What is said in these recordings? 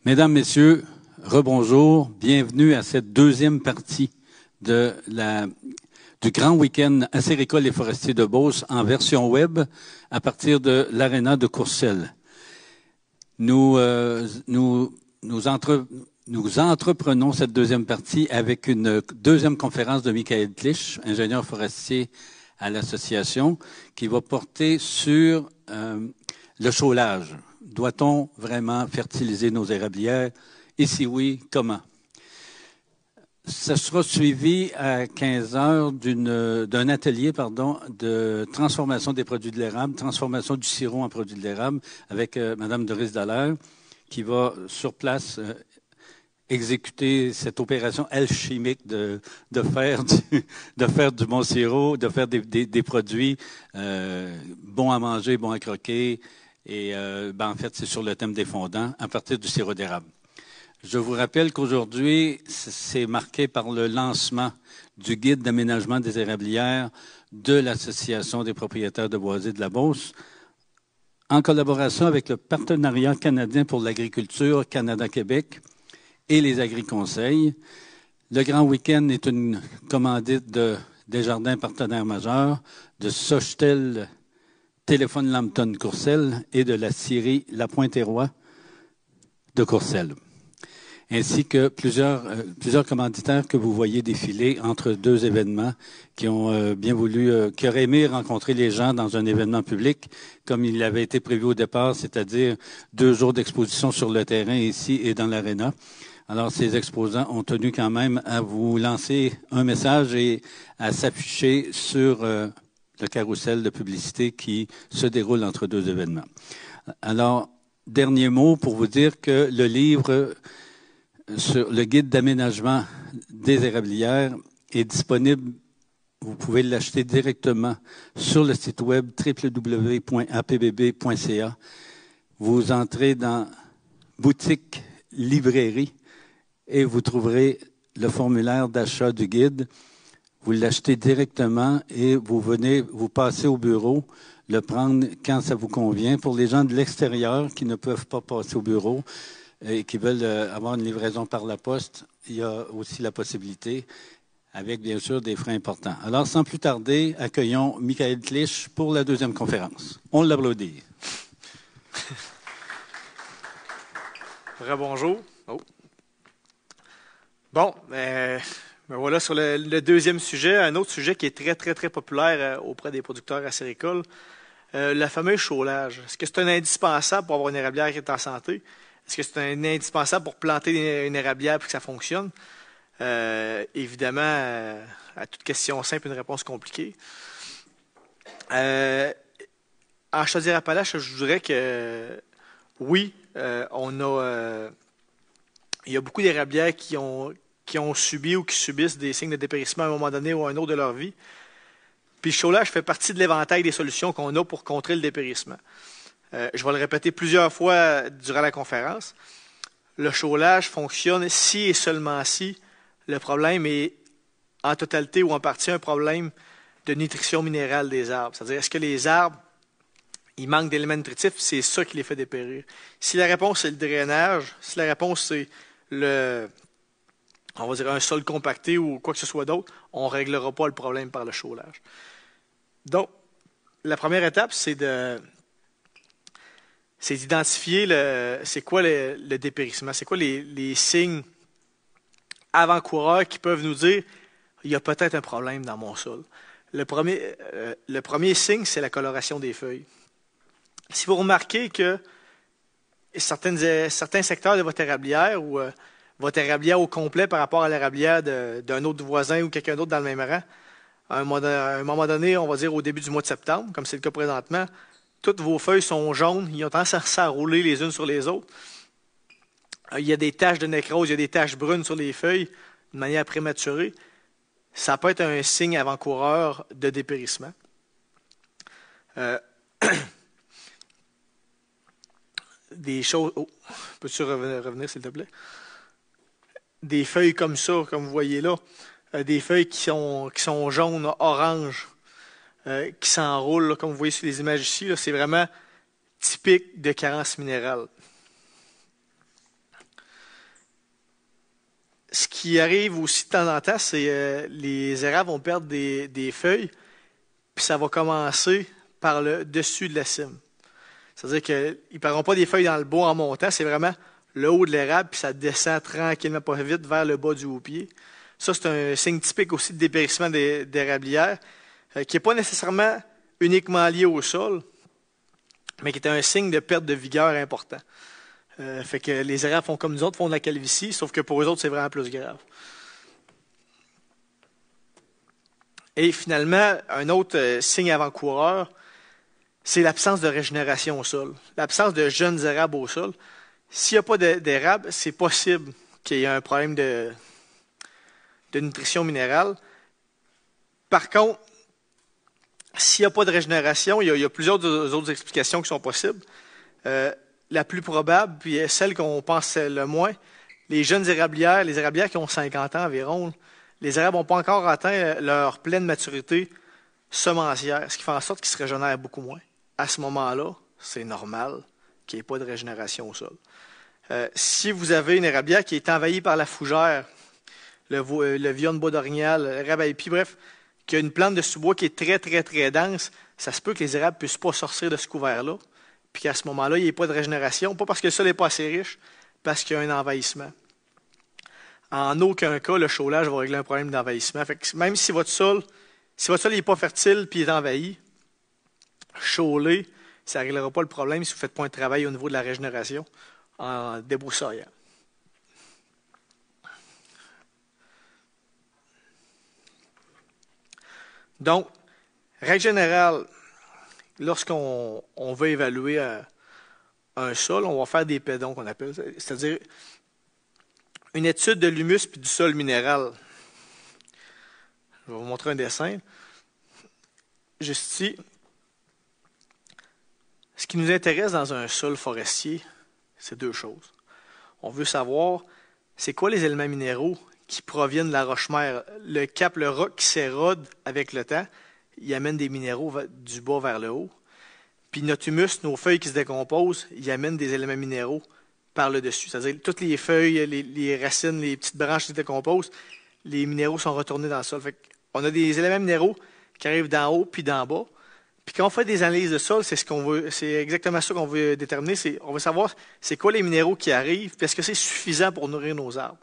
Mesdames, Messieurs, rebonjour. Bienvenue à cette deuxième partie du grand week-end acéricole et forestier de Beauce en version web à partir de l'aréna de Courcelles. Nous entreprenons cette deuxième partie avec une deuxième conférence de Michael Clich, ingénieur forestier à l'association, qui va porter sur le chaulage. Doit-on vraiment fertiliser nos érablières? Et si oui, comment? Ce sera suivi à 15 heures d'un atelier de transformation des produits de l'érable, transformation du sirop en produits de l'érable avec Mme Doris Dallaire, qui va sur place exécuter cette opération alchimique de faire du bon sirop, de faire des produits bons à manger, bons à croquer. Et en fait, c'est sur le thème des fondants à partir du sirop d'érable. Je vous rappelle qu'aujourd'hui, c'est marqué par le lancement du guide d'aménagement des érablières de l'Association des propriétaires de boisés de la Beauce, en collaboration avec le Partenariat canadien pour l'agriculture Canada-Québec et les agriconseils. Le Grand Week-end est une commandite de Desjardins partenaires majeurs, de Sochetel Téléphone Lambton Courcelles et de la scierie La Pointe-et-Roi de Courcelles, ainsi que plusieurs commanditaires que vous voyez défiler entre deux événements qui ont bien voulu, qui auraient aimé rencontrer les gens dans un événement public comme il avait été prévu au départ, c'est-à-dire 2 jours d'exposition sur le terrain ici et dans l'aréna. Alors, ces exposants ont tenu quand même à vous lancer un message et à s'afficher sur le carrousel de publicité qui se déroule entre 2 événements. Alors, dernier mot pour vous dire que le livre sur le guide d'aménagement des érablières est disponible. Vous pouvez l'acheter directement sur le site web www.apbb.ca. Vous entrez dans boutique librairie et vous trouverez le formulaire d'achat du guide. Vous l'achetez directement et vous passez au bureau, le prendre quand ça vous convient. Pour les gens de l'extérieur qui ne peuvent pas passer au bureau et qui veulent avoir une livraison par la poste, il y a aussi la possibilité, avec bien sûr des frais importants. Alors, sans plus tarder, accueillons Michael Clich pour la deuxième conférence. On l'applaudit. Rebonjour. Oh. Bon, voilà sur le deuxième sujet, un autre sujet qui est très, très, très populaire auprès des producteurs acéricoles, le fameux chaulage. Est-ce que c'est un indispensable pour avoir une érablière qui est en santé? Est-ce que c'est un indispensable pour planter une érablière pour que ça fonctionne? Évidemment, à toute question simple, une réponse compliquée. En Chaudière-Appalaches, je dirais que oui, il y a beaucoup d'érablières qui ont subi ou qui subissent des signes de dépérissement à un moment donné ou à un autre de leur vie. Puis le chaulage fait partie de l'éventail des solutions qu'on a pour contrer le dépérissement. Je vais le répéter plusieurs fois durant la conférence. Le chaulage fonctionne si et seulement si le problème est en totalité ou en partie un problème de nutrition minérale des arbres. C'est-à-dire, est-ce que les arbres, il manque d'éléments nutritifs, c'est ça qui les fait dépérir. Si la réponse c'est le drainage, si la réponse c'est on va dire un sol compacté ou quoi que ce soit d'autre, on ne réglera pas le problème par le chaulage. Donc, la première étape, c'est d'identifier c'est quoi le dépérissement, c'est quoi les signes avant-coureurs qui peuvent nous dire il y a peut-être un problème dans mon sol. Le premier signe, c'est la coloration des feuilles. Si vous remarquez que certains secteurs de votre érablière ou votre érablière au complet par rapport à l'érablière d'un autre voisin ou quelqu'un d'autre dans le même rang, à un moment donné, on va dire au début du mois de septembre, comme c'est le cas présentement, toutes vos feuilles sont jaunes, ils ont tendance à s'enrouler les unes sur les autres. Il y a des taches de nécrose, il y a des taches brunes sur les feuilles de manière prématurée. Ça peut être un signe avant-coureur de dépérissement. Des choses... Oh, peux-tu revenir, s'il te plaît? Des feuilles comme ça, comme vous voyez là, des feuilles qui sont jaunes, oranges, qui s'enroulent, là, comme vous voyez sur les images ici, c'est vraiment typique de carence minérale. ce qui arrive aussi de temps en temps, c'est les érables vont perdre des feuilles, puis ça va commencer par le dessus de la cime. C'est-à-dire qu'ils ne perdront pas des feuilles dans le bois en montant, c'est vraiment le haut de l'érable, puis ça descend tranquillement, pas vite, vers le bas du haut-pied. Ça, c'est un signe typique aussi de dépérissement d'érablières, qui n'est pas nécessairement uniquement lié au sol, mais qui est un signe de perte de vigueur important. Fait que les érables font comme nous autres, font de la calvitie, sauf que pour eux autres, c'est vraiment plus grave. Et finalement, un autre signe avant-coureur, c'est l'absence de régénération au sol, l'absence de jeunes érables au sol. S'il n'y a pas d'érable, c'est possible qu'il y ait un problème de nutrition minérale. Par contre, s'il n'y a pas de régénération, il y a plusieurs autres explications qui sont possibles. La plus probable, puis celle qu'on pense le moins, les jeunes érablières, les érablières qui ont 50 ans environ, les érables n'ont pas encore atteint leur pleine maturité semencière, ce qui fait en sorte qu'ils se régénèrent beaucoup moins. À ce moment-là, c'est normal qu'il n'y ait pas de régénération au sol. Si vous avez une érablière qui est envahie par la fougère, le vion de bois d'orignal, l'érable à épi, bref, qui a une plante de sous-bois qui est très, très, très dense, ça se peut que les érables ne puissent pas sortir de ce couvert-là, puis qu'à ce moment-là, il n'y ait pas de régénération, pas parce que le sol n'est pas assez riche, parce qu'il y a un envahissement. En aucun cas, le chaulage va régler un problème d'envahissement. Fait que même si votre sol n'est pas fertile et est envahi, chauler, ça ne réglera pas le problème si vous ne faites pas un travail au niveau de la régénération en débroussaillant. Donc, règle générale, lorsqu'on veut évaluer un sol, on va faire des pédons qu'on appelle, c'est-à-dire une étude de l'humus et du sol minéral. Je vais vous montrer un dessin. Juste ici. Ce qui nous intéresse dans un sol forestier, c'est deux choses. On veut savoir, c'est quoi les éléments minéraux qui proviennent de la roche-mère. Le roc qui s'érode avec le temps, il amène des minéraux du bas vers le haut. Puis notre humus, nos feuilles qui se décomposent, il amène des éléments minéraux par le dessus. C'est-à-dire toutes les feuilles, les racines, les petites branches qui se décomposent, les minéraux sont retournés dans le sol. Fait on a des éléments minéraux qui arrivent d'en haut puis d'en bas. Puis quand on fait des analyses de sol, c'est exactement ça qu'on veut déterminer. On veut savoir c'est quoi les minéraux qui arrivent, puis est-ce que c'est suffisant pour nourrir nos arbres.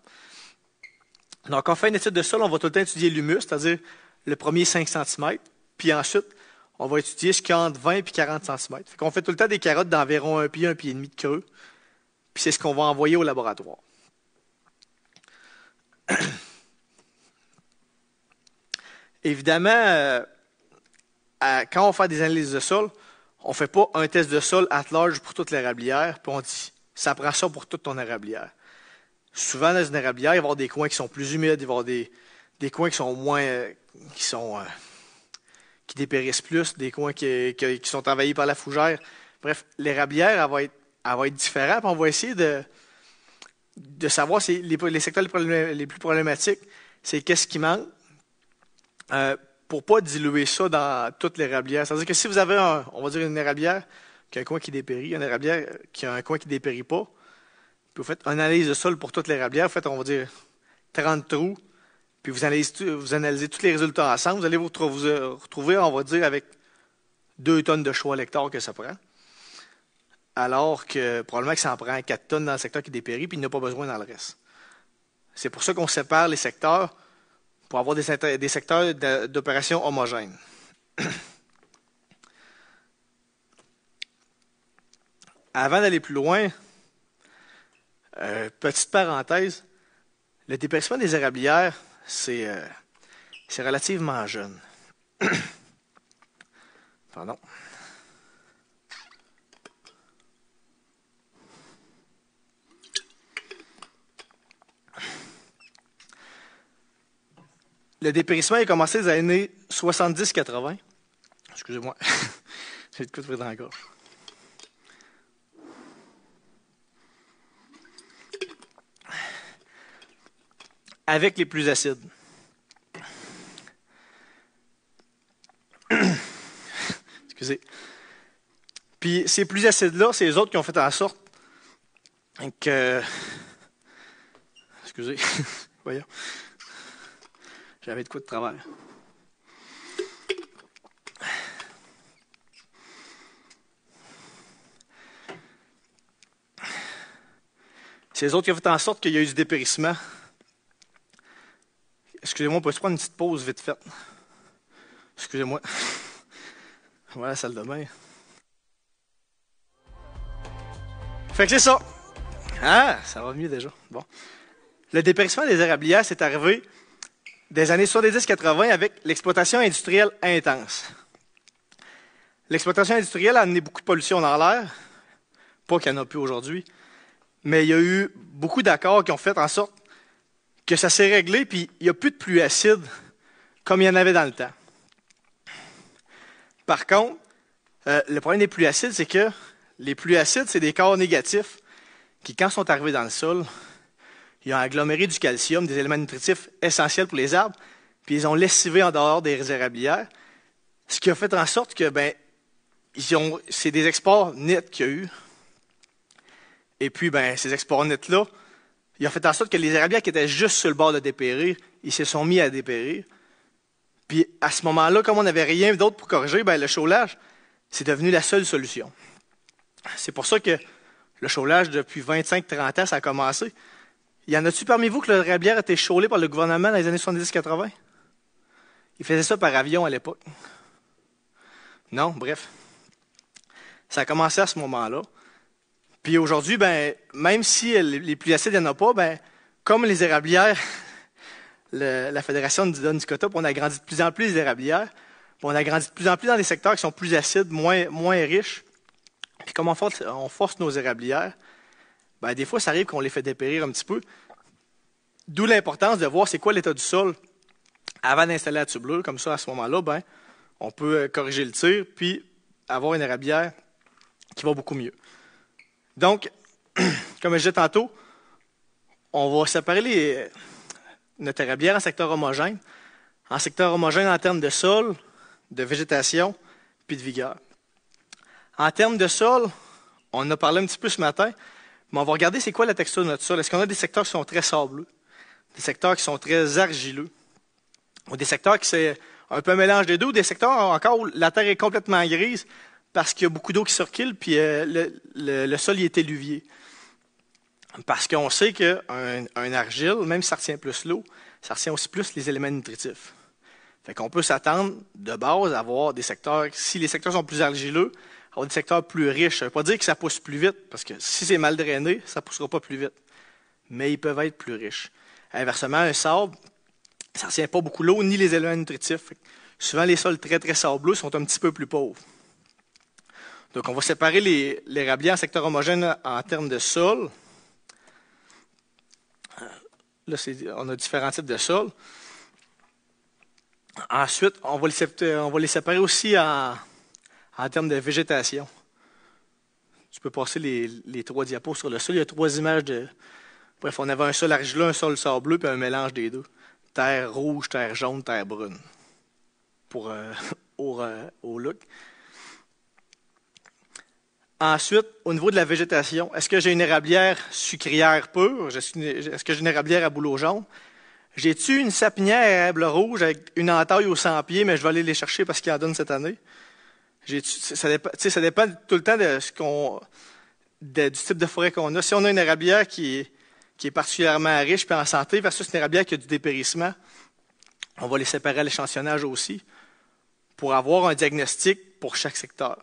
Donc, quand on fait une étude de sol, on va tout le temps étudier l'humus, c'est-à-dire le premier 5 cm, puis ensuite, on va étudier ce qu'il y a entre 20 et 40 cm. Fait qu'on fait tout le temps des carottes d'environ un pied et demi de creux, puis c'est ce qu'on va envoyer au laboratoire. Évidemment, quand on fait des analyses de sol, on ne fait pas un test de sol at large pour toute l'érablière, puis on dit, ça prend ça pour toute ton érablière. Souvent, dans une érablière, il va y avoir des coins qui sont plus humides, il va y avoir des coins qui sont moins, qui dépérissent plus, des coins qui sont envahis par la fougère. Bref, l'érablière, elle va être différente, puis on va essayer de savoir les secteurs les plus problématiques, c'est qu'est-ce qui manque, pour ne pas diluer ça dans toute l'érablière. C'est-à-dire que si vous avez, on va dire, une érablière qui a un coin qui dépérit, une érablière qui a un coin qui ne dépérit pas, puis vous faites une analyse de sol pour toute l'érablière, vous faites, on va dire, 30 trous, puis vous analysez tous les résultats ensemble, vous allez vous retrouver, on va dire, avec 2 tonnes de chaux à l'hectare que ça prend, alors que probablement que ça en prend 4 tonnes dans le secteur qui dépérit, puis il n'y a pas besoin dans le reste. C'est pour ça qu'on sépare les secteurs, pour avoir des secteurs d'opération homogènes. Avant d'aller plus loin, petite parenthèse, le dépérissement des érablières, c'est relativement jeune. Pardon. Le dépérissement a commencé dans les années 70-80. Excusez-moi, j'ai de quoi de pris dans la gorge. Avec les plus acides. Excusez. Puis ces plus acides-là, c'est les autres qui ont fait en sorte que... Excusez. Voyons. J'avais de quoi de travers. C'est les autres qui ont fait en sorte qu'il y a eu du dépérissement. Excusez-moi, on peut se prendre une petite pause vite faite. Excusez-moi. Voilà la salle de bain. Fait que c'est ça. Ah, ça va mieux déjà. Bon. Le dépérissement des érablières, c'est arrivé des années 70-80 avec l'exploitation industrielle intense. L'exploitation industrielle a amené beaucoup de pollution dans l'air. Pas qu'il n'y en a plus aujourd'hui. Mais il y a eu beaucoup d'accords qui ont fait en sorte que ça s'est réglé, puis il n'y a plus de pluie acide comme il y en avait dans le temps. Par contre, le problème des pluies acides, c'est que les pluies acides, c'est des corps négatifs qui, quand ils sont arrivés dans le sol, ils ont aggloméré du calcium, des éléments nutritifs essentiels pour les arbres, puis ils ont lessivé en dehors des érablières, ce qui a fait en sorte que c'est des exports nets qu'il y a eu. Et puis, ces exports nets-là, ils ont fait en sorte que les érablières qui étaient juste sur le bord de dépérir, ils se sont mis à dépérir. Puis, à ce moment-là, comme on n'avait rien d'autre pour corriger, le chaulage, c'est devenu la seule solution. C'est pour ça que le chaulage, depuis 25-30 ans, ça a commencé. Y en a-tu parmi vous que l'érablière a été chaulée par le gouvernement dans les années 70-80? Ils faisaient ça par avion à l'époque. Non, bref. Ça a commencé à ce moment-là. Puis aujourd'hui, même si les pluies acides, il n'y en a pas, comme les érablières, la Fédération nous donne du quota, puis on agrandit de plus en plus les érablières, puis on agrandit de plus en plus dans des secteurs qui sont plus acides, moins riches. Puis comme on force nos érablières, des fois, ça arrive qu'on les fait dépérir un petit peu. D'où l'importance de voir c'est quoi l'état du sol avant d'installer la tublure. Comme ça, à ce moment-là, on peut corriger le tir, puis avoir une érablière qui va beaucoup mieux. Donc, comme je disais tantôt, on va séparer notre érablière en secteur homogène. En secteur homogène en termes de sol, de végétation, puis de vigueur. En termes de sol, on en a parlé un petit peu ce matin, mais on va regarder c'est quoi la texture de notre sol. Est-ce qu'on a des secteurs qui sont très sableux, des secteurs qui sont très argileux, ou des secteurs qui c'est un peu un mélange des deux, ou des secteurs encore où la terre est complètement grise, parce qu'il y a beaucoup d'eau qui circule, puis le sol y est éluvié. Parce qu'on sait qu'un argile, même si ça retient plus l'eau, ça retient aussi plus les éléments nutritifs. Fait qu'on peut s'attendre de base à avoir des secteurs, si les secteurs sont plus argileux, avoir des secteurs plus riches. Ça ne veut pas dire que ça pousse plus vite, parce que si c'est mal drainé, ça ne poussera pas plus vite. Mais ils peuvent être plus riches. Inversement, un sable, ça ne retient pas beaucoup l'eau, ni les éléments nutritifs. Souvent, les sols très, très sableux sont un petit peu plus pauvres. Donc, on va séparer les érablières en secteur homogène en termes de sol. Là, on a différents types de sols. Ensuite, on va les séparer aussi en termes de végétation. Tu peux passer les 3 diapos sur le sol. Il y a 3 images de... Bref, on avait un sol argileux, un sol sableux, puis un mélange des deux. Terre rouge, terre jaune, terre brune. Pour au look. Ensuite, au niveau de la végétation, est-ce que j'ai une érablière sucrière pure? Est-ce que j'ai une érablière à bouleau jaune? J'ai-tu une sapinière à érable rouge avec une entaille aux 100 pieds, mais je vais aller les chercher parce qu'ils en donnent cette année? Ça dépend tout le temps du type de forêt qu'on a. Si on a une érablière qui est particulièrement riche et en santé versus une érablière qui a du dépérissement, on va les séparer à l'échantillonnage aussi pour avoir un diagnostic pour chaque secteur.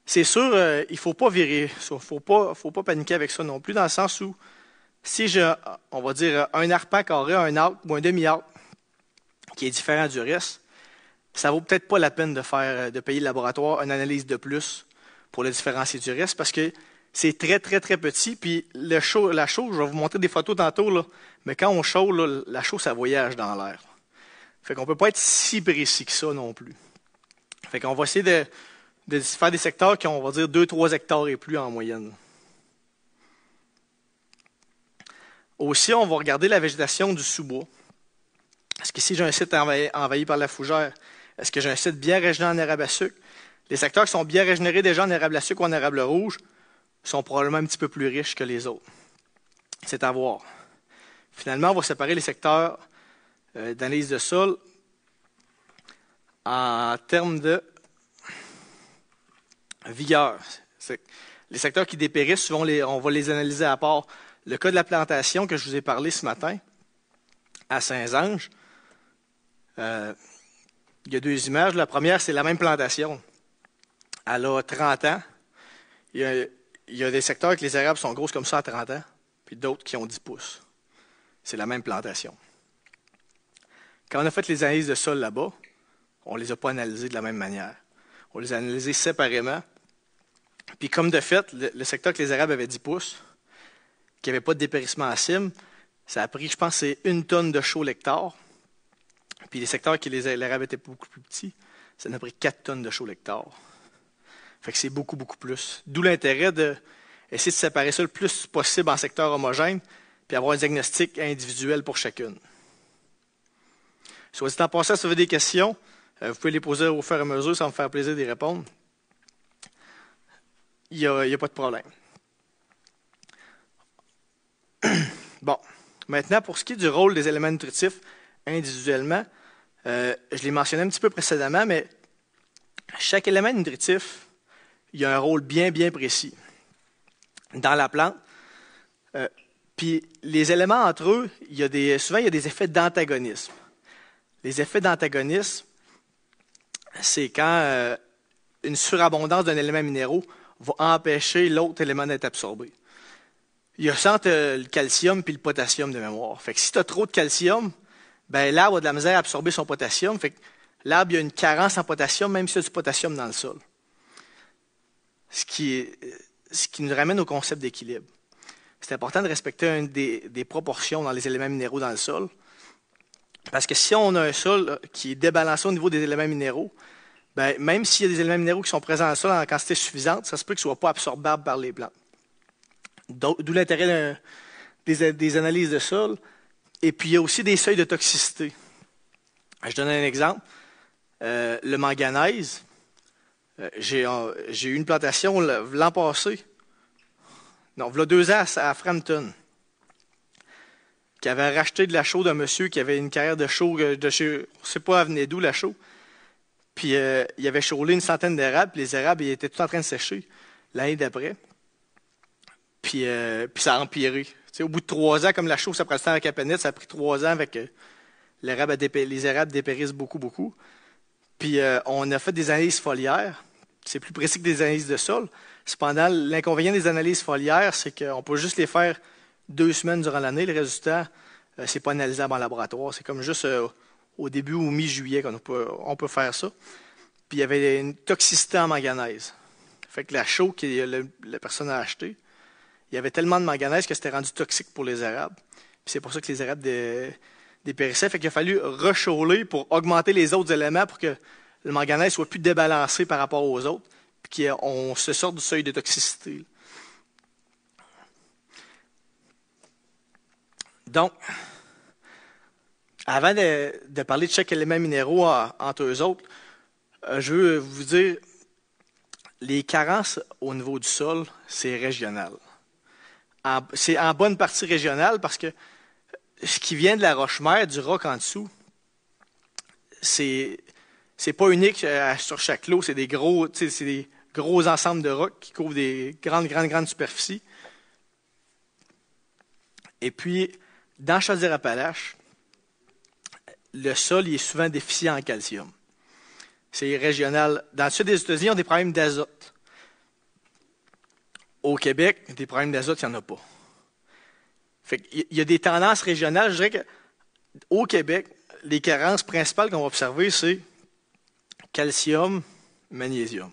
C'est sûr, il ne faut pas virer, il ne faut pas paniquer avec ça non plus, dans le sens où si j'ai, on va dire, un arpent carré, un arc ou un demi-arc qui est différent du reste, ça ne vaut peut-être pas la peine de payer le laboratoire une analyse de plus pour le différencier du reste parce que c'est très, très, très petit. Puis la chaux, je vais vous montrer des photos tantôt, là, mais quand on chaud, là, la chaux, ça voyage dans l'air. Fait qu'on ne peut pas être si précis que ça non plus. Fait qu'on va essayer de faire des secteurs qui ont, on va dire, 2-3 hectares et plus en moyenne. Aussi, on va regarder la végétation du sous-bois. Est-ce qu'ici, j'ai un site envahi par la fougère? Est-ce que j'ai un site bien régénéré en érable à sucre? Les secteurs qui sont bien régénérés déjà en érable à sucre ou en érable rouge sont probablement un petit peu plus riches que les autres. C'est à voir. Finalement, on va séparer les secteurs d'analyse de sol en termes de vigueur. Les secteurs qui dépérissent, souvent on va les analyser à part. Le cas de la plantation que je vous ai parlé ce matin à Saint-Ange, il y a deux images. La première, c'est la même plantation. Elle a 30 ans. Il y a des secteurs que les érables sont grosses comme ça à 30 ans, puis d'autres qui ont 10 pouces. C'est la même plantation. Quand on a fait les analyses de sol là-bas, on ne les a pas analysées de la même manière. On les a analysées séparément. Puis comme de fait, le secteur que les érables avaient 10 pouces, qui n'avait pas de dépérissement à cime, ça a pris, je pense, c'est 1 tonne de chaux l'hectare. Puis les secteurs qui les érables étaient beaucoup plus petits, ça en a pris 4 tonnes de chaux l'hectare. Fait que c'est beaucoup, beaucoup plus. D'où l'intérêt d'essayer de séparer ça le plus possible en secteurs homogènes, puis avoir un diagnostic individuel pour chacune. Soit dit en passant, si vous avez des questions, vous pouvez les poser au fur et à mesure, ça va me faire plaisir d'y répondre. Il n'y a pas de problème. Bon, maintenant, pour ce qui est du rôle des éléments nutritifs individuellement, je l'ai mentionné un petit peu précédemment, mais chaque élément nutritif, il y a un rôle bien, bien précis dans la plante. Puis les éléments entre eux, souvent il y a des effets d'antagonisme. Les effets d'antagonisme, c'est quand une surabondance d'un élément minéraux va empêcher l'autre élément d'être absorbé. Il y a ça entre le calcium et le potassium de mémoire. Fait que si tu as trop de calcium, ben l'arbre a de la misère à absorber son potassium. Fait que l'arbre il a une carence en potassium, même s'il y a du potassium dans le sol. Ce qui nous ramène au concept d'équilibre. C'est important de respecter des proportions dans les éléments minéraux dans le sol. Parce que si on a un sol qui est débalancé au niveau des éléments minéraux, ben, même s'il y a des éléments minéraux qui sont présents dans le sol en quantité suffisante, ça se peut qu'ils ne soient pas absorbables par les plantes. D'où l'intérêt des analyses de sol. Et puis, il y a aussi des seuils de toxicité. Je donne un exemple. Le manganèse, j'ai eu une plantation l'an passé, non, il y a 2 ans à Frampton, qui avait racheté de la chaux d'un monsieur qui avait une carrière de chaux, on ne sait pas elle venait d'où la chaux. Puis il avait chaulé une centaine d'érables, puis les érables ils étaient tous en train de sécher l'année d'après. Puis ça a empiré. Tu sais, au bout de 3 ans, comme la chaux, ça prend le temps avec la pénite, ça a pris 3 ans avec les érables dépérissent beaucoup, beaucoup. Puis on a fait des analyses foliaires. C'est plus précis que des analyses de sol. Cependant, l'inconvénient des analyses foliaires, c'est qu'on peut juste les faire 2 semaines durant l'année. Le résultat, c'est pas analysable en laboratoire. C'est comme juste au début ou mi-juillet qu'on on peut faire ça. Puis il y avait une toxicité en manganèse. Fait que la chaux que la personne a achetée, il y avait tellement de manganèse que c'était rendu toxique pour les érables. Puis c'est pour ça que les érables dépérissaient. Fait qu'il a fallu rechauler pour augmenter les autres éléments pour que le manganèse soit plus débalancé par rapport aux autres, puis qu'on se sorte du seuil de toxicité. Donc, avant de parler de chaque élément minéraux entre eux autres, je veux vous dire, les carences au niveau du sol, c'est régional. C'est en bonne partie régional parce que ce qui vient de la roche-mère, du roc en dessous, c'est pas unique sur chaque lot, c'est des gros ensembles de rocs qui couvrent des grandes superficies. Et puis, dans Chaudière-Appalaches, le sol il est souvent déficient en calcium. C'est régional. Dans le sud des États-Unis, on a des problèmes d'azote. Au Québec, des problèmes d'azote, il n'y en a pas. Fait qu'il y a des tendances régionales. Je dirais qu'au Québec, les carences principales qu'on va observer, c'est calcium, magnésium.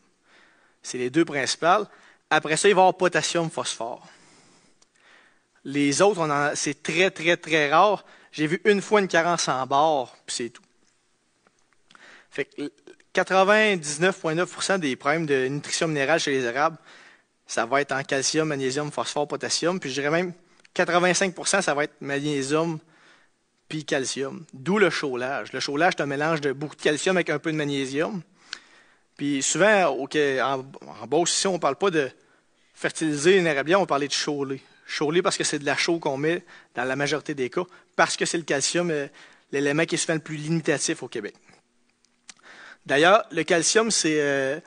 C'est les 2 principales. Après ça, il va y avoir potassium, phosphore. Les autres, c'est très, très, très rare. J'ai vu une fois une carence en bord, puis c'est tout. Fait que 99,9% des problèmes de nutrition minérale chez les érables, ça va être en calcium, magnésium, phosphore, potassium. Puis je dirais même 85%, ça va être magnésium puis calcium. D'où le chaulage. Le chaulage, c'est un mélange de beaucoup de calcium avec un peu de magnésium. Puis souvent, en Beauce, ici, on ne parle pas de fertiliser une érablière, on va parler de chauler. Chaux-lait parce que c'est de la chaux qu'on met dans la majorité des cas, parce que c'est le calcium, l'élément qui est souvent le plus limitatif au Québec. D'ailleurs, le calcium, c'est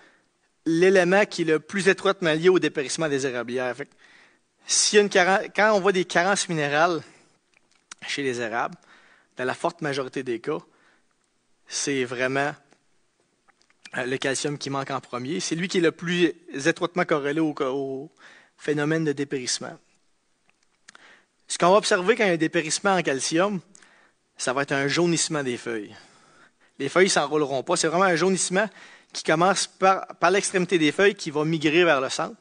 l'élément qui est le plus étroitement lié au dépérissement des érablières. Fait que, quand on voit des carences minérales chez les érables, dans la forte majorité des cas, c'est vraiment le calcium qui manque en premier. C'est lui qui est le plus étroitement corrélé au phénomène de dépérissement. Ce qu'on va observer quand il y a un dépérissement en calcium, ça va être un jaunissement des feuilles. Les feuilles ne s'enrouleront pas. C'est vraiment un jaunissement qui commence par l'extrémité des feuilles, qui va migrer vers le centre,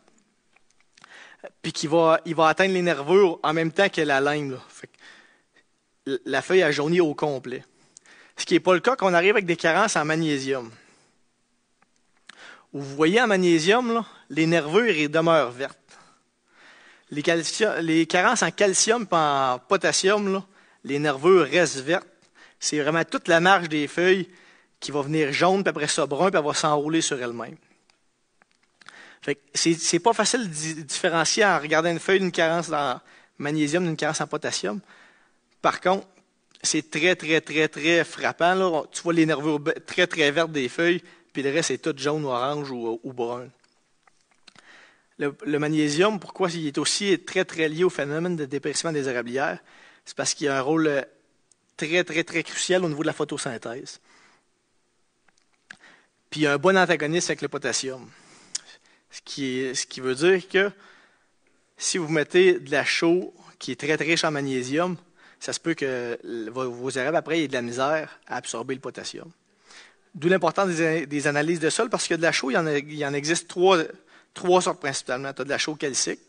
puis il va atteindre les nervures en même temps que la lime, là. Fait que la feuille a jauni au complet. Ce qui n'est pas le cas quand on arrive avec des carences en magnésium. Vous voyez en magnésium, là, les nervures ils demeurent vertes. Les carences en calcium et en potassium, là, les nervures restent vertes. C'est vraiment toute la marge des feuilles qui va venir jaune, puis après ça brun, puis elle va s'enrouler sur elle-même. Fait que c'est pas facile de différencier en regardant une feuille d'une carence en magnésium d'une carence en potassium. Par contre, c'est très, très, très, très frappant, là. Tu vois les nervures très, très vertes des feuilles, puis le reste est tout jaune ou orange ou brun. Le magnésium, pourquoi il est aussi très, très lié au phénomène de dépérissement des érablières? C'est parce qu'il a un rôle très, très, très crucial au niveau de la photosynthèse. Puis il y a un bon antagoniste avec le potassium. Ce qui veut dire que si vous mettez de la chaux qui est très, très riche en magnésium, ça se peut que vos érables, après, aient de la misère à absorber le potassium. D'où l'importance des analyses de sol, parce que de la chaux, il y en existe trois sortes principalement. Tu as de la chaux calcique,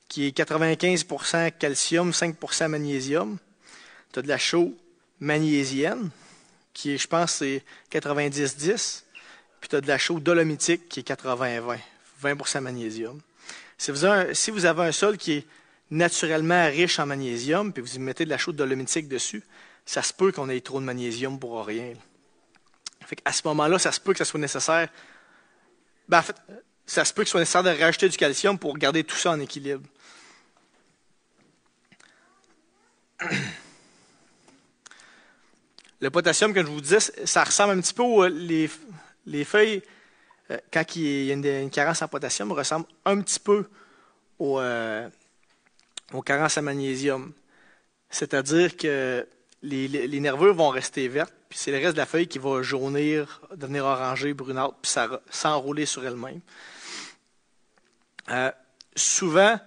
qui est 95% calcium, 5% magnésium. Tu as de la chaux magnésienne, qui est, je pense, c'est 90-10. Puis tu as de la chaux dolomitique, qui est 80-20, 20% magnésium. Si vous avez un sol qui est naturellement riche en magnésium, puis vous y mettez de la chaux dolomitique dessus, ça se peut qu'on ait trop de magnésium pour rien. Fait qu'à ce moment-là, ça se peut que ça soit nécessaire. En fait, ça se peut que ce soit nécessaire de rajouter du calcium pour garder tout ça en équilibre. Le potassium, comme je vous disais, ça ressemble un petit peu les feuilles, quand il y a une carence en potassium, ressemblent un petit peu aux carences en magnésium. C'est-à-dire que les nervures vont rester vertes, puis c'est le reste de la feuille qui va jaunir, devenir orangé, brunâtre, puis s'enrouler sur elle-même. Souvent,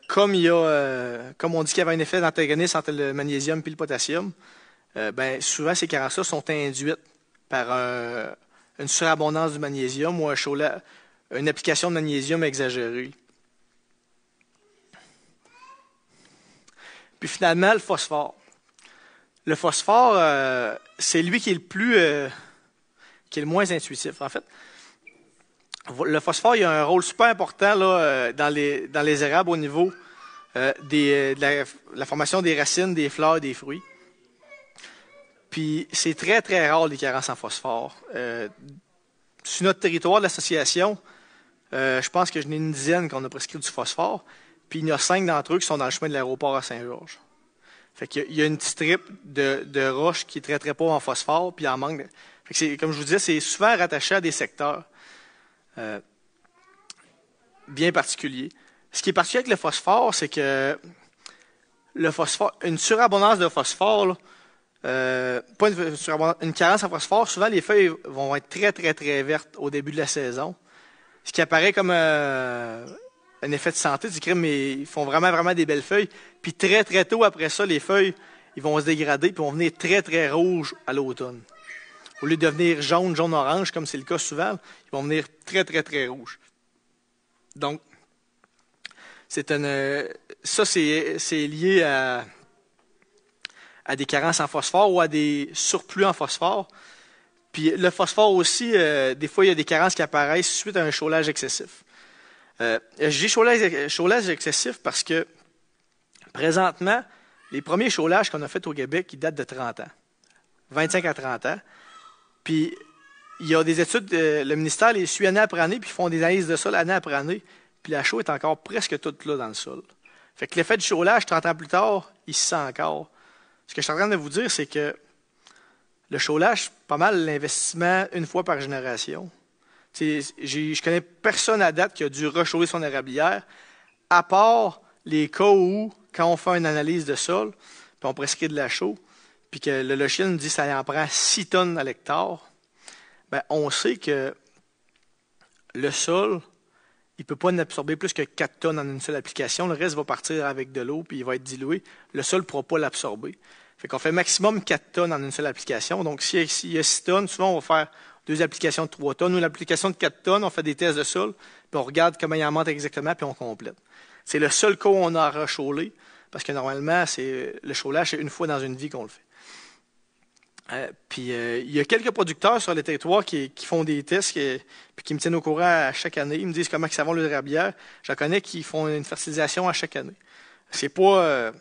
comme on dit qu'il y avait un effet d'antagonisme entre le magnésium et le potassium, souvent ces carences-là sont induites par une surabondance du magnésium ou une application de magnésium exagérée. Puis finalement, le phosphore. Le phosphore, c'est lui qui est qui est le moins intuitif. En fait, le phosphore, il a un rôle super important là, dans les érables au niveau de la formation des racines, des fleurs, des fruits. Puis c'est très, très rare les carences en phosphore. Sur notre territoire de l'association, je pense que j'en ai une dizaine qu'on a prescrit du phosphore. Puis il y en a 5 d'entre eux qui sont dans le chemin de l'aéroport à Saint-Georges. Fait qu'il y a une petite strip de roche qui est très, très pauvre en phosphore, puis en manque. Fait que comme je vous disais, c'est souvent rattaché à des secteurs bien particuliers. Ce qui est particulier avec le phosphore, c'est que une surabondance de phosphore, là, pas une carence en phosphore, souvent les feuilles vont être très, très, très vertes au début de la saison. Ce qui apparaît comme un effet de santé du crime, mais ils font vraiment, vraiment des belles feuilles. Puis très, très tôt après ça, les feuilles, ils vont se dégrader puis vont venir très, très rouges à l'automne. Au lieu de devenir jaune, jaune-orange, comme c'est le cas souvent, ils vont venir très, très, très rouges. Donc, ça, c'est lié à des carences en phosphore ou à des surplus en phosphore. Puis le phosphore aussi, des fois, il y a des carences qui apparaissent suite à un chaulage excessif. Je dis chaulage excessif parce que présentement, les premiers chaulages qu'on a faits au Québec, ils datent de 30 ans, 25 à 30 ans. Puis il y a des études, le ministère les suit année après année, puis ils font des analyses de sol année après année, puis la chaux est encore presque toute là dans le sol. Fait que l'effet du chaulage, 30 ans plus tard, il se sent encore. Ce que je suis en train de vous dire, c'est que le chaulage, c'est pas mal l'investissement une fois par génération. Je connais personne à date qui a dû rechauler son érablière, à part les cas où, quand on fait une analyse de sol, puis on prescrit de la chaux, puis que le logiciel nous dit que ça en prend 6 tonnes à l'hectare, ben, on sait que le sol, il ne peut pas en absorber plus que 4 tonnes en une seule application. Le reste va partir avec de l'eau, puis il va être dilué. Le sol ne pourra pas l'absorber. Fait qu'on fait maximum 4 tonnes en une seule application. Donc, s'il y a 6 tonnes, souvent, on va faire 2 applications de 3 tonnes ou l'application de 4 tonnes, on fait des tests de sol, puis on regarde comment il en monte exactement, puis on complète. C'est le seul cas où on a rechaulé, parce que normalement, le chaulage, c'est une fois dans une vie qu'on le fait. Il y a quelques producteurs sur le territoire qui font des tests puis qui me tiennent au courant à chaque année. Ils me disent comment ça va l'érablière. Je connais qui font une fertilisation à chaque année. C'est pas...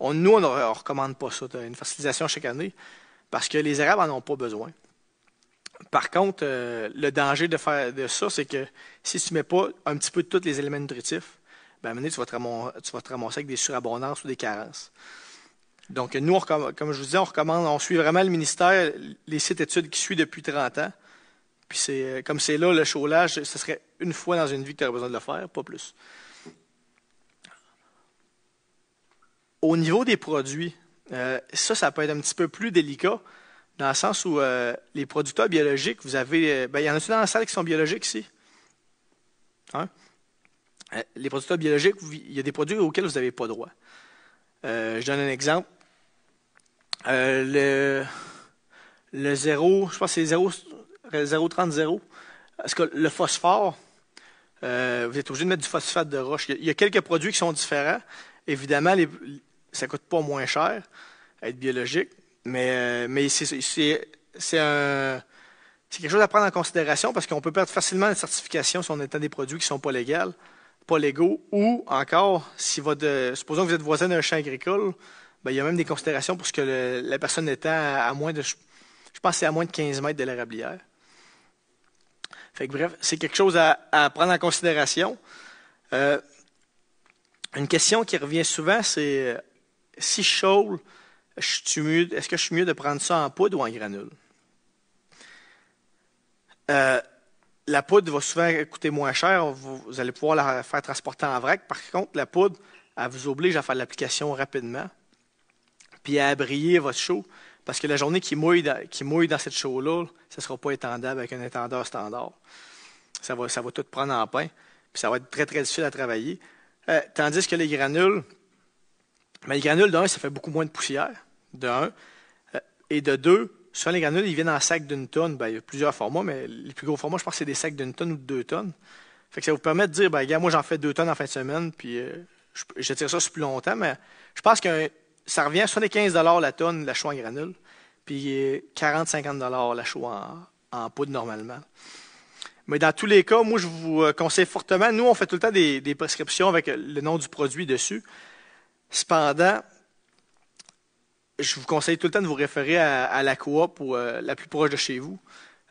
nous, on ne recommande pas ça, une fertilisation chaque année, parce que les érables n'en ont pas besoin. Par contre, le danger de faire de ça, c'est que si tu ne mets pas un petit peu de tous les éléments nutritifs, ben, à un moment donné, tu vas te ramasser avec des surabondances ou des carences. Donc, nous, comme je vous disais, on suit vraiment le ministère, les sites études qui suivent depuis 30 ans. Puis, comme c'est là, le chaulage, ce serait une fois dans une vie que tu aurais besoin de le faire, pas plus. Au niveau des produits, ça peut être un petit peu plus délicat, dans le sens où les producteurs biologiques, vous avez... il y en a-tu dans la salle qui sont biologiques ici? Hein? Les producteurs biologiques, il y a des produits auxquels vous n'avez pas droit. Je donne un exemple. Le 0, je pense que c'est 0,30. Parce que le phosphore, vous êtes obligé de mettre du phosphate de roche. Il y a quelques produits qui sont différents. Évidemment, ça ne coûte pas moins cher à être biologique, mais c'est quelque chose à prendre en considération parce qu'on peut perdre facilement la certification si on est dans des produits qui ne sont pas légaux, ou encore, supposons que vous êtes voisin d'un champ agricole, ben, il y a même des considérations pour ce que la personne étant à moins de, je pense que c'est à moins de 15 mètres de l'érablière. Fait que bref, c'est quelque chose à prendre en considération. Une question qui revient souvent, c'est si je chaule, est-ce que je suis mieux de prendre ça en poudre ou en granule? La poudre va souvent coûter moins cher. Vous allez pouvoir la faire transporter en vrac. Par contre, la poudre, elle vous oblige à faire l'application rapidement puis à briller votre chaux. Parce que la journée qui mouille dans cette chaux-là, ça ne sera pas étendable avec un étendeur standard. Ça va tout prendre en pain. Puis ça va être très, très difficile à travailler. Tandis que les granules, d'un, ça fait beaucoup moins de poussière, de un. Et de deux, souvent, les granules, ils viennent en sac d'une tonne. Ben, il y a plusieurs formats, mais les plus gros formats, je pense que c'est des sacs d'une tonne ou de 2 tonnes. Fait que ça vous permet de dire, ben, gars, moi, j'en fais 2 tonnes en fin de semaine, puis je tire ça sur plus longtemps. Mais je pense que ça revient à 75 $ la tonne, la chaux en granule, puis 40-50 $ la chaux en poudre normalement. Mais dans tous les cas, moi, je vous conseille fortement. Nous, on fait tout le temps des prescriptions avec le nom du produit dessus. Cependant, je vous conseille tout le temps de vous référer à la coop ou la plus proche de chez vous.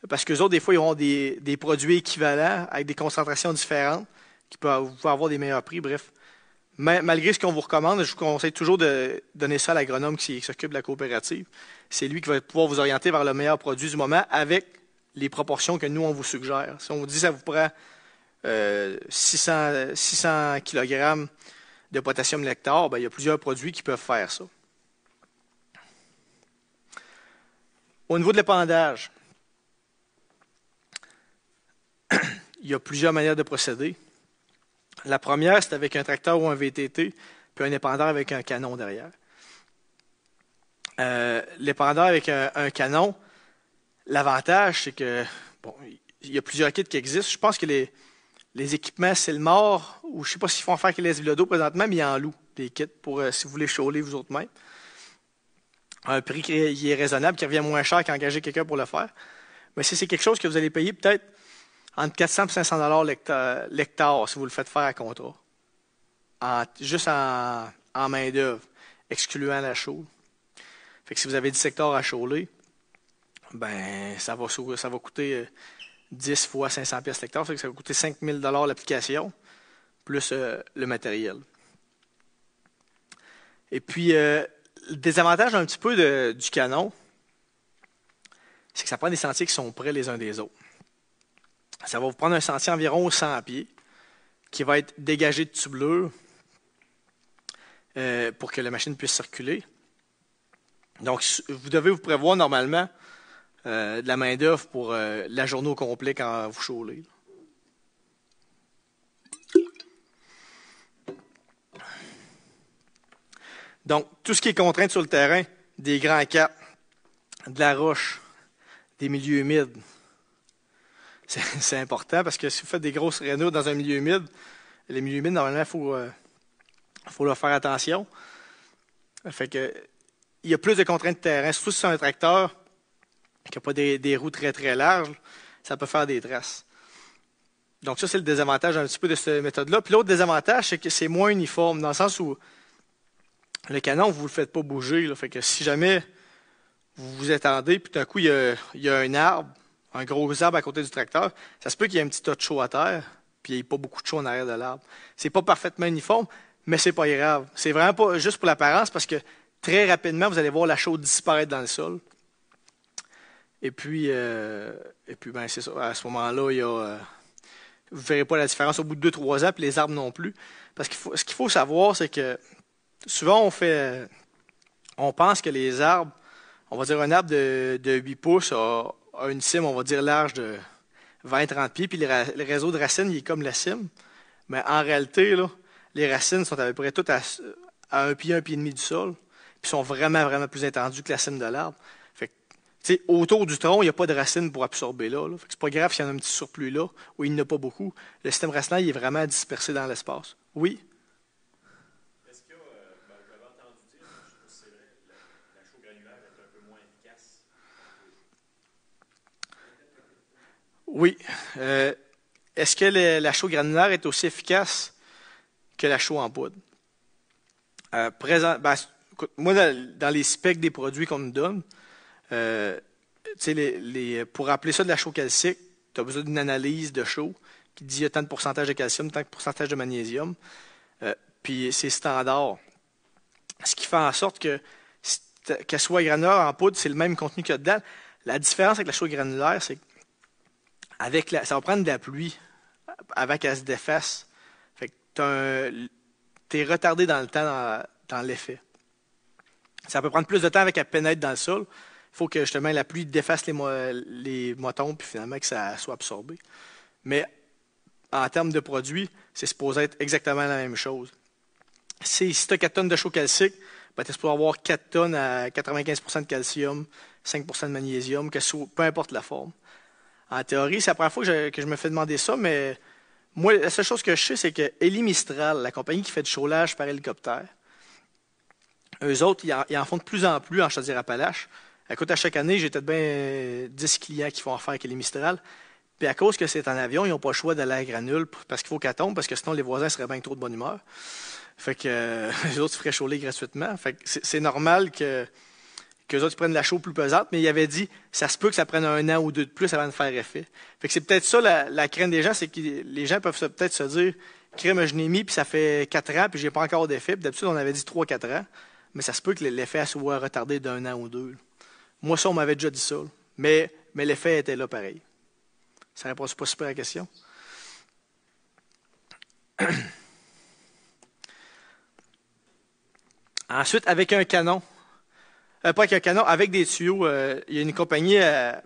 Parce qu'eux autres, des fois, ils auront des produits équivalents avec des concentrations différentes qui peuvent avoir des meilleurs prix. Bref, malgré ce qu'on vous recommande, je vous conseille toujours de donner ça à l'agronome qui s'occupe de la coopérative. C'est lui qui va pouvoir vous orienter vers le meilleur produit du moment avec les proportions que nous, on vous suggère. Si on vous dit que ça vous prend 600 kg de potassium l'hectare, ben, il y a plusieurs produits qui peuvent faire ça. Au niveau de l'épandage, il y a plusieurs manières de procéder. La première, c'est avec un tracteur ou un VTT, puis un épandeur avec un canon derrière. L'épandeur avec un canon, l'avantage, c'est que il y a plusieurs kits qui existent. Je pense que les équipements, c'est le mort, ou je ne sais pas s'ils font affaire avec les Villodo présentement, mais ils en louent des kits pour si vous voulez chauler vous autres même. Un prix qui est raisonnable, qui revient moins cher qu'engager quelqu'un pour le faire. Mais si c'est quelque chose que vous allez payer peut-être entre 400 et 500 $ l'hectare si vous le faites faire à contrat. Juste en main-d'œuvre, excluant la chaux. Fait que si vous avez 10 hectares à chauler, ben ça va coûter 10 fois 500 pièces l'hectare. Fait que ça va coûter 5 000 $ l'application, plus le matériel. Et puis, le désavantage un petit peu du canon, c'est que ça prend des sentiers qui sont près les uns des autres. Ça va vous prendre un sentier environ 100 pieds qui va être dégagé de tublure pour que la machine puisse circuler. Donc, vous devez vous prévoir normalement de la main-d'œuvre pour la journée au complet quand vous chaulez. Donc, tout ce qui est contrainte sur le terrain, des grands caps, de la roche, des milieux humides, c'est important parce que si vous faites des grosses rainures dans un milieu humide, les milieux humides, normalement, il faut leur faire attention. Fait que, il y a plus de contraintes de terrain, surtout si c'est un tracteur qui n'a pas des roues très très larges, ça peut faire des traces. Donc ça, c'est le désavantage un petit peu de cette méthode-là. Puis l'autre désavantage, c'est que c'est moins uniforme, dans le sens où le canon, vous ne le faites pas bouger. Là. Fait que si jamais vous vous attendez, puis d'un coup, il y a un arbre, un gros arbre à côté du tracteur, ça se peut qu'il y ait un petit tas de chaud à terre, puis il n'y ait pas beaucoup de chaud en arrière de l'arbre. C'est pas parfaitement uniforme, mais c'est pas grave. C'est vraiment pas juste pour l'apparence, parce que très rapidement, vous allez voir la chaux disparaître dans le sol. Et puis ben, c'est ça. À ce moment-là, vous ne verrez pas la différence au bout de 2-3 ans, puis les arbres non plus. Parce que ce qu'il faut savoir, c'est que souvent, on pense que les arbres, on va dire un arbre de 8 pouces a une cime, on va dire large de 20-30 pieds, puis le réseau de racines, il est comme la cime. Mais en réalité, là, les racines sont à peu près toutes à 1 pied et demi du sol, puis sont vraiment, vraiment plus étendues que la cime de l'arbre. Autour du tronc, il n'y a pas de racines pour absorber là. C'est pas grave s'il y en a un petit surplus là, ou il n'y en a pas beaucoup. Le système racinaire, il est vraiment dispersé dans l'espace. Oui? Est-ce que, j'avais entendu dire, je sais pas si c'est vrai, la chaux granulaire est un peu moins efficace? Oui. Est-ce que la chaux granulaire est aussi efficace que la chaux en poudre? Écoute, moi, dans les specs des produits qu'on nous donne, pour appeler ça de la chaux calcique, tu as besoin d'une analyse de chaux qui dit il y a tant de pourcentage de calcium, tant de pourcentage de magnésium. Puis c'est standard. Ce qui fait en sorte qu'elle soit granulaire en poudre, c'est le même contenu qu'il y a dedans. La différence avec la chaux granulaire, c'est que ça va prendre de la pluie avant qu'elle se défasse. Fait que tu es retardé dans le temps dans l'effet. Ça peut prendre plus de temps avec qu'elle pénètre dans le sol. Il faut que justement la pluie défasse les motons puis finalement que ça soit absorbé. Mais en termes de produits, c'est supposé être exactement la même chose. Si tu as 4 tonnes de chaux calcique, ben, tu es supposé avoir 4 tonnes à 95 % de calcium, 5 % de magnésium, peu importe la forme. En théorie, c'est la première fois que je me fais demander ça, mais moi, la seule chose que je sais, c'est que Élie Mistral, la compagnie qui fait du chaulage par hélicoptère, eux autres, ils en font de plus en plus en Chaudière-Appalaches. Écoute, à chaque année, j'ai peut-être bien 10 clients qui font affaire avec Élie Mistral. Puis à cause que c'est en avion, ils n'ont pas le choix d'aller à la granule parce qu'il faut qu'elle tombe, parce que sinon les voisins seraient bien trop de bonne humeur. Fait que les autres se feraient chauler gratuitement. Fait que c'est normal que les autres prennent la chaux plus pesante, mais il avait dit ça se peut que ça prenne 1 an ou 2 de plus avant de faire effet. Fait que c'est peut-être ça la crainte des gens, c'est que les gens peuvent peut-être se dire crème, je l'ai mis, puis ça fait 4 ans, puis j'ai pas encore d'effet. Puis d'habitude, on avait dit 3-4 ans. Mais ça se peut que l'effet soit retardé d'1 an ou 2. Moi, ça, on m'avait déjà dit ça. Mais l'effet était là pareil. Ça répond pas super à la question. Ensuite, avec un canon. Pas avec un canon, avec des tuyaux. Il y a une compagnie à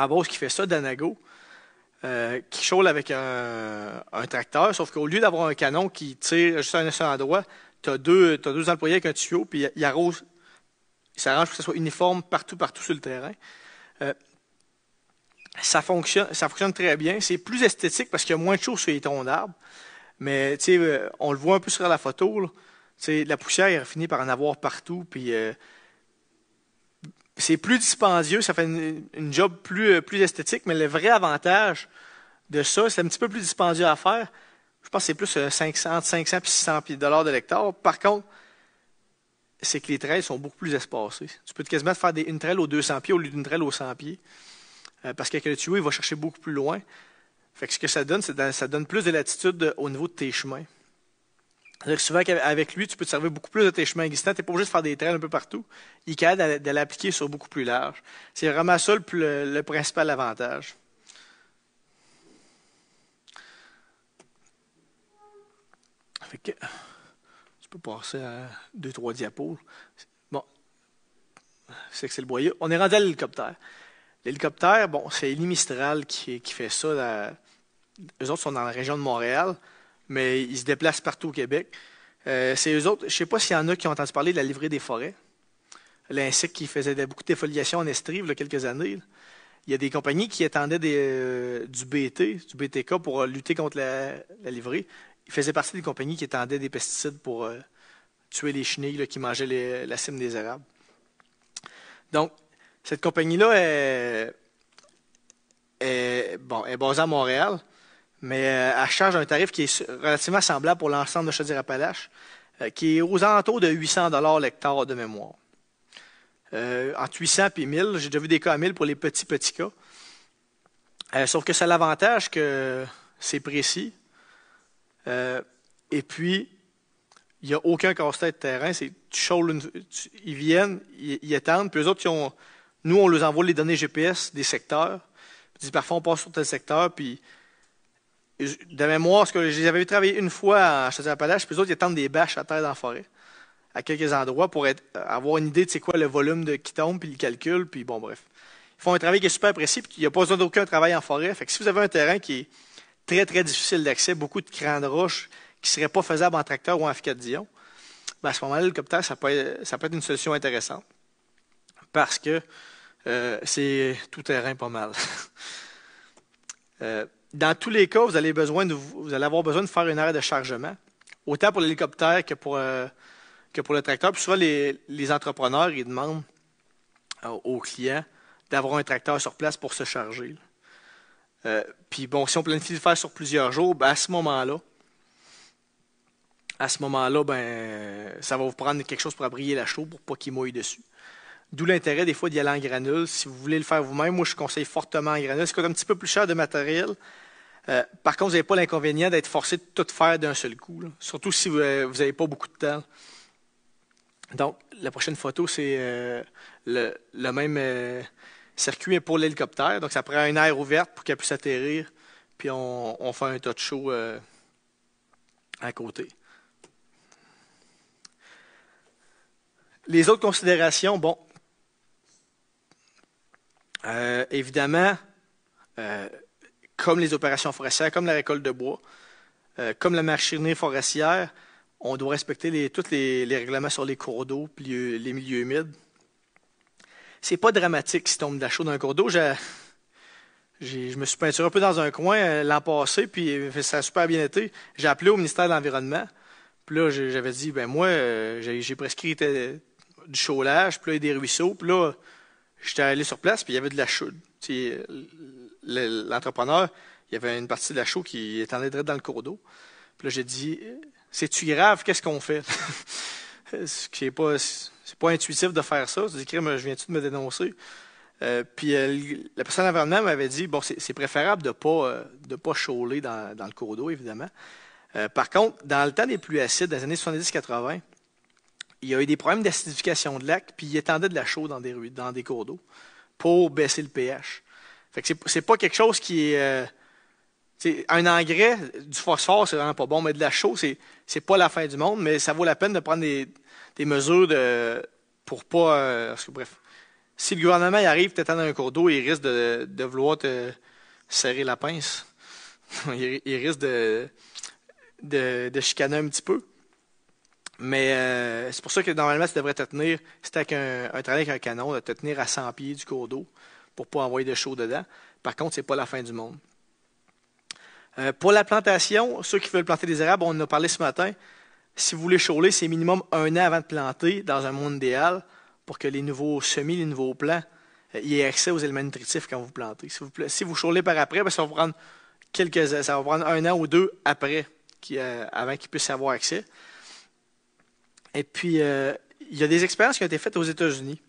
Beauce qui fait ça, Danago, qui chaule avec un tracteur. Sauf qu'au lieu d'avoir un canon qui tire juste à un seul endroit, tu as deux employés avec un tuyau, puis ils arrosent. Ils s'arrangent pour que ce soit uniforme partout sur le terrain. Ça fonctionne très bien. C'est plus esthétique parce qu'il y a moins de choses sur les troncs d'arbres. Mais on le voit un peu sur la photo. Là. La poussière elle finit par en avoir partout. Puis c'est plus dispendieux, ça fait une job plus esthétique. Mais le vrai avantage de ça, c'est un petit peu plus dispendieux à faire. Je pense que c'est plus 500 et 600 $ de l'hectare. Par contre, c'est que les trails sont beaucoup plus espacés. Tu peux quasiment faire une trail aux 200 pieds au lieu d'une trail aux 100 pieds. Parce qu'avec le tuyau, il va chercher beaucoup plus loin. Fait que ce que ça donne, ça donne plus de latitude au niveau de tes chemins. C'est-à-dire que souvent, avec lui, tu peux te servir beaucoup plus de tes chemins existants. Tu n'es pas obligé de faire des trails un peu partout. Il est capable de l'appliquer sur beaucoup plus large. C'est vraiment ça le principal avantage. Fait que, tu peux passer à 2-3 diapos. Bon, c'est que c'est le boyau. On est rendu à l'hélicoptère. L'hélicoptère, bon, c'est Élie Mistral qui fait ça. Eux autres sont dans la région de Montréal, mais ils se déplacent partout au Québec. C'est eux autres, je ne sais pas s'il y en a qui ont entendu parler de la livrée des forêts. L'insecte qui faisait beaucoup de défoliation en Estrie, il y a quelques années. Il y a des compagnies qui attendaient du BTK pour lutter contre la livrée. Ils faisaient partie des compagnies qui attendaient des pesticides pour tuer les chenilles là, qui mangeaient la cime des érables. Donc, cette compagnie-là est basée à Montréal, mais elle charge un tarif qui est relativement semblable pour l'ensemble de Chaudière-Appalaches, qui est aux alentours de 800 $ l'hectare de mémoire. Entre 800 et 1000, j'ai déjà vu des cas à 1000 pour les petits cas. Sauf que ça a l'avantage que c'est précis. Et puis, il n'y a aucun casse-tête de terrain. Ils viennent, ils attendent, puis eux autres, nous, on leur envoie les données GPS des secteurs. Puis parfois, on passe sur tel secteur, puis de mémoire, ce que j'avais travaillé une fois en Chaudière-Appalaches, puis eux autres, ils attendent des bâches à terre dans la forêt, à quelques endroits, pour avoir une idée de c'est quoi le volume qui tombe, puis ils calculent, puis bon, bref. Ils font un travail qui est super précis, puis il n'y a pas besoin d'aucun travail en forêt. Fait que si vous avez un terrain qui est très, très difficile d'accès, beaucoup de crans de roches qui ne seraient pas faisables en tracteur ou en Ficadillon, ben à ce moment-là, l'hélicoptère, ça peut être une solution intéressante. Parce que c'est tout terrain pas mal. Dans tous les cas, vous allez avoir besoin de faire une aire de chargement, autant pour l'hélicoptère que pour le tracteur. Puis souvent, les entrepreneurs, ils demandent aux clients d'avoir un tracteur sur place pour se charger. Puis bon, si on planifie de faire sur plusieurs jours, ben à ce moment-là, ben ça va vous prendre quelque chose pour abrier la chaux pour pas qu'il mouille dessus. D'où l'intérêt des fois d'y aller en granules. Si vous voulez le faire vous-même, moi je conseille fortement en granules. Ça coûte un petit peu plus cher de matériel. Par contre, vous n'avez pas l'inconvénient d'être forcé de tout faire d'un seul coup, là. Surtout si vous n'avez pas beaucoup de temps. Donc, la prochaine photo, c'est le même circuit pour l'hélicoptère. Donc, ça prend une aire ouverte pour qu'elle puisse atterrir. Puis, on fait un tas de chaud à côté. Les autres considérations, bon, évidemment, comme les opérations forestières, comme la récolte de bois, comme la machinerie forestière, on doit respecter tous les règlements sur les cours d'eau et les milieux humides. C'est pas dramatique si tombe de la chaux dans un cours d'eau. Je me suis peinturé un peu dans un coin l'an passé, puis ça a super bien été. J'ai appelé au ministère de l'Environnement. Puis là, j'avais dit, ben moi, j'ai prescrit du chaulage, puis là, il y a des ruisseaux. Puis là, j'étais allé sur place, puis il y avait de la chaux. L'entrepreneur, il y avait une partie de la chaux qui était direct dans le cours d'eau. Puis là, j'ai dit, c'est-tu grave? Qu'est-ce qu'on fait? C'est pas intuitif de faire ça. Je dis, je viens-tu de me dénoncer? Puis la personne de l'environnement m'avait dit, bon, c'est préférable de pas chauler dans le cours d'eau, évidemment. Par contre, dans le temps des pluies acides, dans les années 70-80, il y a eu des problèmes d'acidification de lac, puis il étendait de la chaux dans des cours d'eau pour baisser le pH. Fait que c'est pas quelque chose qui est... un engrais, du phosphore, c'est vraiment pas bon, mais de la chaux, c'est pas la fin du monde, mais ça vaut la peine de prendre des mesures pour pas... parce que, bref, si le gouvernement y arrive t'étendre dans un cours d'eau, il risque de vouloir te serrer la pince. il risque de chicaner un petit peu. Mais c'est pour ça que normalement, tu devrais te tenir, si tu as un train avec un canon, de te tenir à 100 pieds du cours d'eau pour ne pas envoyer de chaux dedans. Par contre, c'est pas la fin du monde. Pour la plantation, ceux qui veulent planter des érables, on en a parlé ce matin. Si vous voulez chauler, c'est minimum 1 an avant de planter dans un monde idéal pour que les nouveaux semis, les nouveaux plants, aient accès aux éléments nutritifs quand vous plantez. Si vous chaulez par après, ça va prendre 1 an ou 2 après, avant qu'ils puissent avoir accès. Et puis, il y a des expériences qui ont été faites aux États-Unis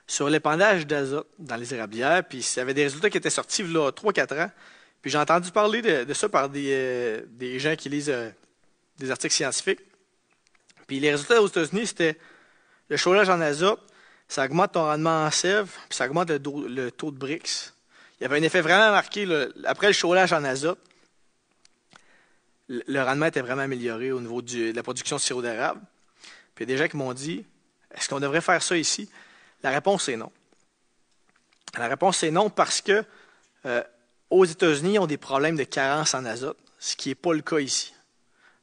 sur l'épandage d'azote dans les érablières, puis il y avait des résultats qui étaient sortis là 3-4 ans. Puis j'ai entendu parler de ça par des gens qui lisent des articles scientifiques. Puis les résultats aux États-Unis, c'était le chaulage en azote, ça augmente ton rendement en sève, puis ça augmente le taux de Brix. Il y avait un effet vraiment marqué. Après le chaulage en azote, le rendement était vraiment amélioré au niveau de la production de sirop d'érable. Puis il y a des gens qui m'ont dit, est-ce qu'on devrait faire ça ici? La réponse est non. La réponse est non parce que aux États-Unis, ils ont des problèmes de carence en azote, ce qui n'est pas le cas ici.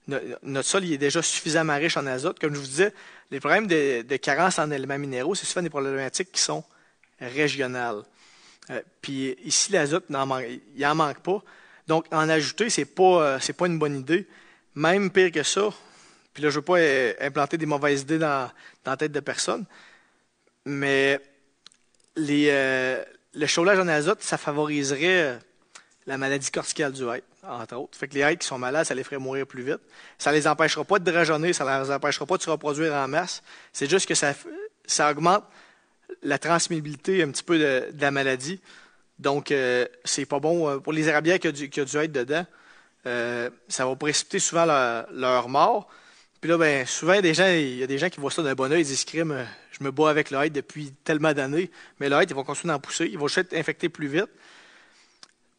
Notre sol il est déjà suffisamment riche en azote. Comme je vous disais, les problèmes de carence en éléments minéraux, c'est souvent des problématiques qui sont régionales. Puis ici, l'azote, il n'en manque pas. Donc, en ajouter, c'est pas une bonne idée. Même pire que ça, puis là, je ne veux pas implanter des mauvaises idées dans la tête de personne, mais le chaulage en azote, ça favoriserait la maladie corticale du hêtre, entre autres. Fait que les hêtres qui sont malades, ça les ferait mourir plus vite. Ça ne les empêchera pas de drageonner, ça ne les empêchera pas de se reproduire en masse. C'est juste que ça augmente la transmissibilité un petit peu de la maladie. Donc, c'est pas bon pour les érablières qui a du hêtre dedans. Ça va précipiter souvent leur mort. Puis là, ben, souvent, il y a des gens qui voient ça d'un bon oeil, ils disent, crime, je me bats avec le hêtre depuis tellement d'années, mais le hêtre, il va continuer d'en pousser, il va juste être infecté plus vite.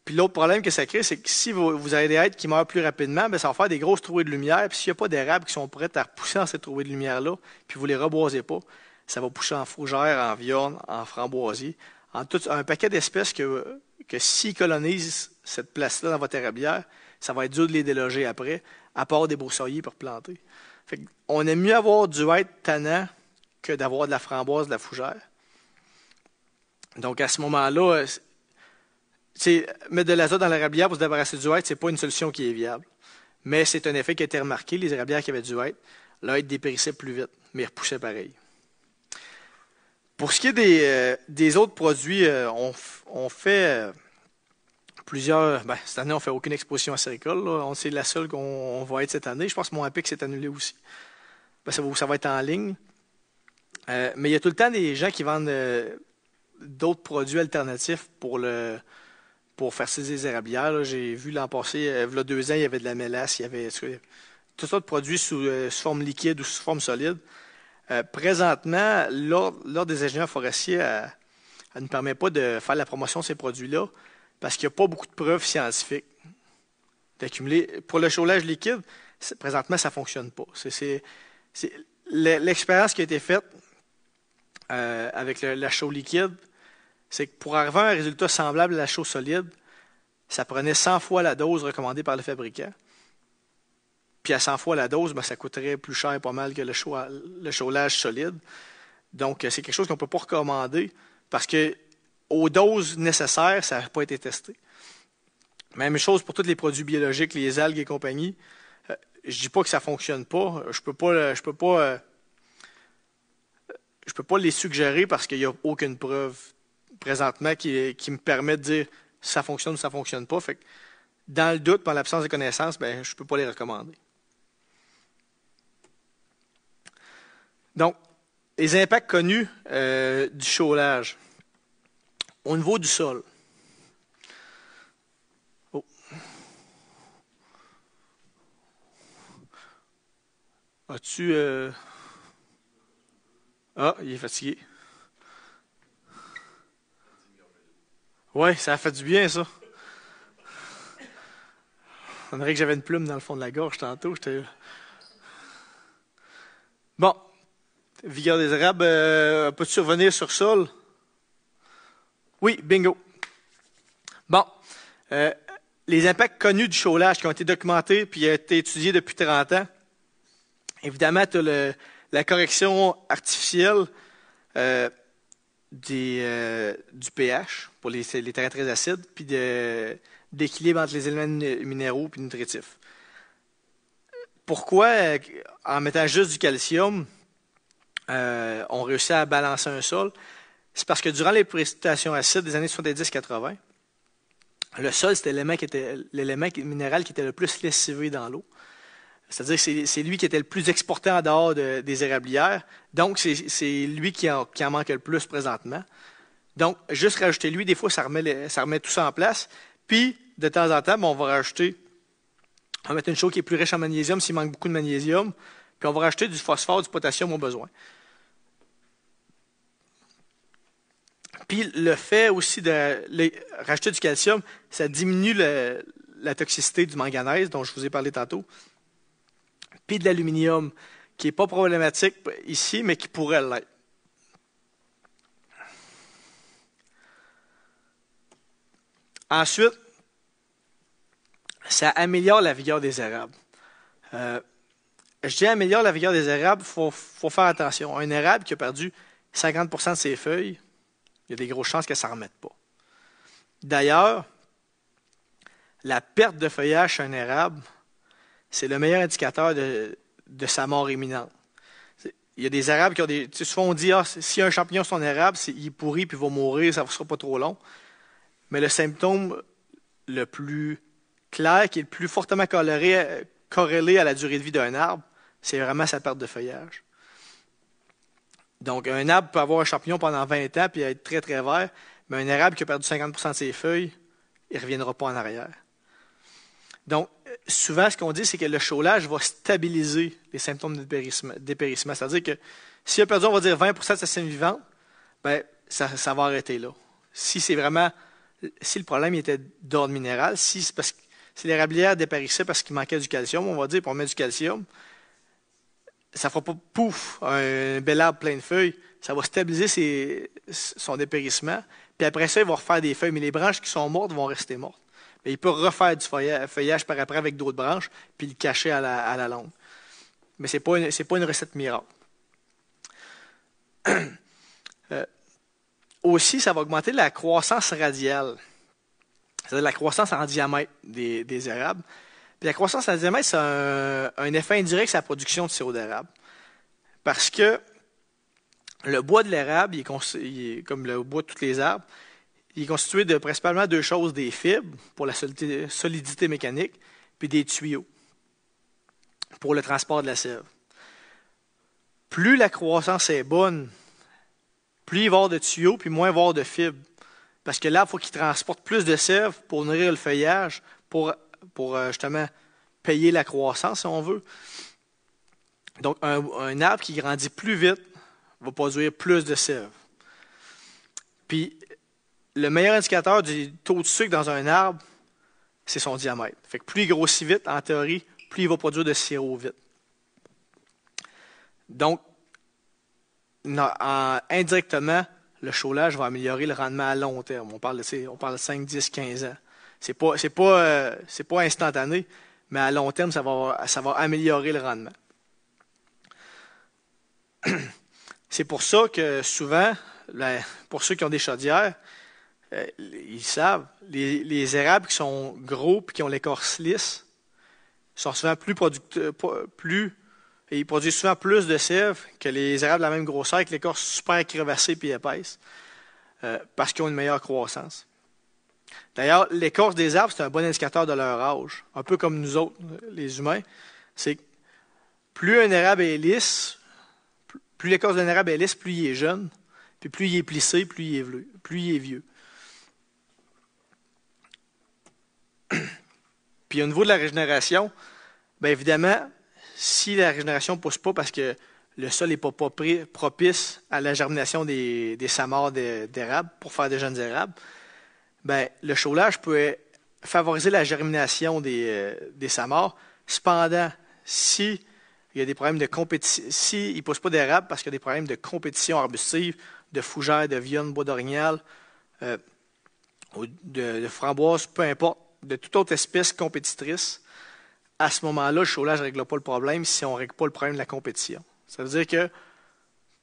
Puis l'autre problème que ça crée, c'est que si vous avez des hêtres qui meurent plus rapidement, bien, ça va faire des grosses trouées de lumière. Puis s'il n'y a pas d'érables qui sont prêtes à repousser dans ces trouées de lumière-là, puis vous ne les reboisez pas, ça va pousser en fougère, en viorne, en framboisier, en tout un paquet d'espèces que s'ils colonisent cette place-là dans votre érablière, ça va être dur de les déloger après, à part des broussailliers pour planter. Fait on aime mieux avoir du hêtre tannant que d'avoir de la framboise, de la fougère. Donc à ce moment-là, mettre de l'azote dans l'érablière pour se débarrasser du hêtre, ce n'est pas une solution qui est viable. Mais c'est un effet qui a été remarqué. Les érablières qui avaient du hêtre, le hêtre dépérissait plus vite, mais il repoussait pareil. Pour ce qui est des autres produits, on fait plusieurs. Ben, cette année, on ne fait aucune exposition acéricole. C'est la seule qu'on va être cette année. Je pense que mon APIC s'est annulé aussi. Ben, ça va être en ligne. Mais il y a tout le temps des gens qui vendent d'autres produits alternatifs pour faire ces érablières. J'ai vu l'an passé, il y a 2 ans, il y avait de la mélasse, il y avait tout ça de produits sous forme liquide ou sous forme solide. Présentement, l'Ordre des ingénieurs forestiers elle ne permet pas de faire la promotion de ces produits-là parce qu'il n'y a pas beaucoup de preuves scientifiques d'accumuler. Pour le chaulage liquide, présentement, ça ne fonctionne pas. C'est l'expérience qui a été faite avec la chaux liquide, c'est que pour arriver à un résultat semblable à la chaux solide, ça prenait 100 fois la dose recommandée par le fabricant. Puis à 100 fois la dose, ben, ça coûterait plus cher pas mal que le chaulage solide. Donc, c'est quelque chose qu'on ne peut pas recommander parce que aux doses nécessaires, ça n'a pas été testé. Même chose pour tous les produits biologiques, les algues et compagnie. Je ne dis pas que ça ne fonctionne pas. Je peux pas les suggérer parce qu'il n'y a aucune preuve présentement qui me permet de dire ça fonctionne ou ça ne fonctionne pas. Fait que, dans le doute, par l'absence de connaissances, ben, je ne peux pas les recommander. Donc, les impacts connus du chaulage au niveau du sol. Oh. As-tu... Ah, il est fatigué. Oui, ça a fait du bien, ça. On dirait que j'avais une plume dans le fond de la gorge tantôt. Bon. Vigueur des érables, peux-tu revenir sur sol? Oui, bingo. Bon. Les impacts connus du chaulage qui ont été documentés puis ont été étudiés depuis 30 ans. Évidemment, tu as la correction artificielle du pH pour les terrains très acides, puis d'équilibre entre les éléments minéraux et nutritifs. Pourquoi, en mettant juste du calcium, on réussit à balancer un sol? C'est parce que durant les précipitations acides des années 70-80, le sol, c'était l'élément minéral qui était le plus lessivé dans l'eau. C'est-à-dire que c'est lui qui était le plus exporté en dehors des érablières. Donc, c'est lui qui en manque le plus présentement. Donc, juste rajouter lui, des fois, ça remet tout ça en place. Puis, de temps en temps, on va rajouter On va mettre une chaux qui est plus riche en magnésium s'il manque beaucoup de magnésium. Puis on va rajouter du phosphore, du potassium au besoin. Puis le fait aussi de rajouter du calcium, ça diminue la toxicité du manganèse, dont je vous ai parlé tantôt. Puis de l'aluminium, qui n'est pas problématique ici, mais qui pourrait l'être. Ensuite, ça améliore la vigueur des érables. Je dis améliore la vigueur des érables, il faut faire attention. Un érable qui a perdu 50% de ses feuilles, il y a des grosses chances que ça ne remette pas. D'ailleurs, la perte de feuillage chez un érable, c'est le meilleur indicateur de sa mort imminente. Il y a des érables qui ont des... Souvent on dit, s'il y a un champignon sur son érable, il pourrit puis il va mourir, ça ne sera pas trop long. Mais le symptôme le plus clair, qui est le plus fortement corrélé à la durée de vie d'un arbre, c'est vraiment sa perte de feuillage. Donc, un arbre peut avoir un champignon pendant 20 ans puis être très, très vert, mais un érable qui a perdu 50% de ses feuilles, il ne reviendra pas en arrière. Donc, souvent, ce qu'on dit, c'est que le chaulage va stabiliser les symptômes de dépérissement. C'est-à-dire que s'il a perdu, on va dire, 20% de sa scène vivante, ben, ça va arrêter là. Si le problème était d'ordre minéral, si l'érablière dépérissait parce qu'il manquait du calcium, on va dire, puis on met du calcium, ça ne fera pas pouf, un bel arbre plein de feuilles. Ça va stabiliser son dépérissement. Puis après ça, il va refaire des feuilles. Mais les branches qui sont mortes vont rester mortes. Mais il peut refaire du feuillage par après avec d'autres branches, puis le cacher à la longue. Mais ce n'est pas une recette miracle. Aussi, ça va augmenter la croissance radiale. C'est-à-dire la croissance en diamètre des érables. Puis la croissance en diamètre, c'est un effet indirect sur la production de sirop d'érable. Parce que le bois de l'érable, il est comme le bois de tous les arbres, il est constitué de principalement deux choses, des fibres pour la solidité mécanique, puis des tuyaux pour le transport de la sève. Plus la croissance est bonne, plus il va y avoir de tuyaux, puis moins il va y avoir de fibres. Parce que l'arbre, il faut qu'il transporte plus de sève pour nourrir le feuillage, pour justement payer la croissance, si on veut. Donc, un arbre qui grandit plus vite va produire plus de sève. Puis, le meilleur indicateur du taux de sucre dans un arbre, c'est son diamètre. Fait que plus il grossit vite, en théorie, plus il va produire de sirop vite. Donc, indirectement, le chaulage va améliorer le rendement à long terme. On parle de 5, 10, 15 ans. C'est pas instantané, mais à long terme, ça va améliorer le rendement. C'est pour ça que souvent, pour ceux qui ont des chaudières, ils savent, les érables qui sont gros et qui ont l'écorce lisse sont souvent ils produisent souvent plus de sève que les érables de la même grosseur avec l'écorce super crevassée et épaisse, parce qu'ils ont une meilleure croissance. D'ailleurs, l'écorce des arbres, c'est un bon indicateur de leur âge. Un peu comme nous autres, les humains. C'est que plus un érable est lisse, plus l'écorce d'un érable est lisse, plus il est jeune. Puis plus il est plissé, plus il est vieux. Puis au niveau de la régénération, bien évidemment, si la régénération ne pousse pas parce que le sol n'est pas propice à la germination des samards d'érable pour faire des jeunes érables, ben, le chaulage peut favoriser la germination des samards. Cependant, s'il y a des problèmes de compétition, s'il ne pousse pas d'érable parce qu'il y a des problèmes de compétition arbustive, de fougères, de viognes, bois d'orignal, de framboises, peu importe, de toute autre espèce compétitrice, à ce moment-là, le chaulage ne règle pas le problème si on ne règle pas le problème de la compétition. Ça veut dire que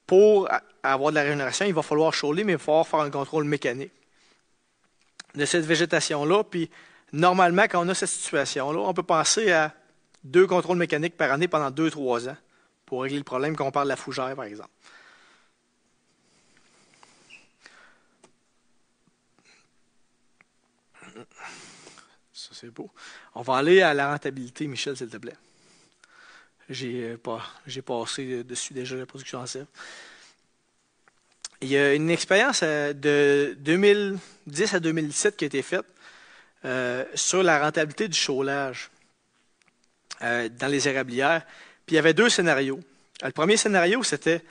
pour avoir de la régénération, il va falloir chauler, mais il va falloir faire un contrôle mécanique de cette végétation-là. Puis, normalement, quand on a cette situation-là, on peut penser à 2 contrôles mécaniques par année pendant 2-3 ans pour régler le problème quand on parle de la fougère, par exemple. Ça, c'est beau. On va aller à la rentabilité, Michel, s'il te plaît. J'ai passé dessus déjà la production en sève. Il y a une expérience de 2010 à 2017 qui a été faite sur la rentabilité du chaulage. dans les érablières. Puis il y avait 2 scénarios. Le premier scénario, c'était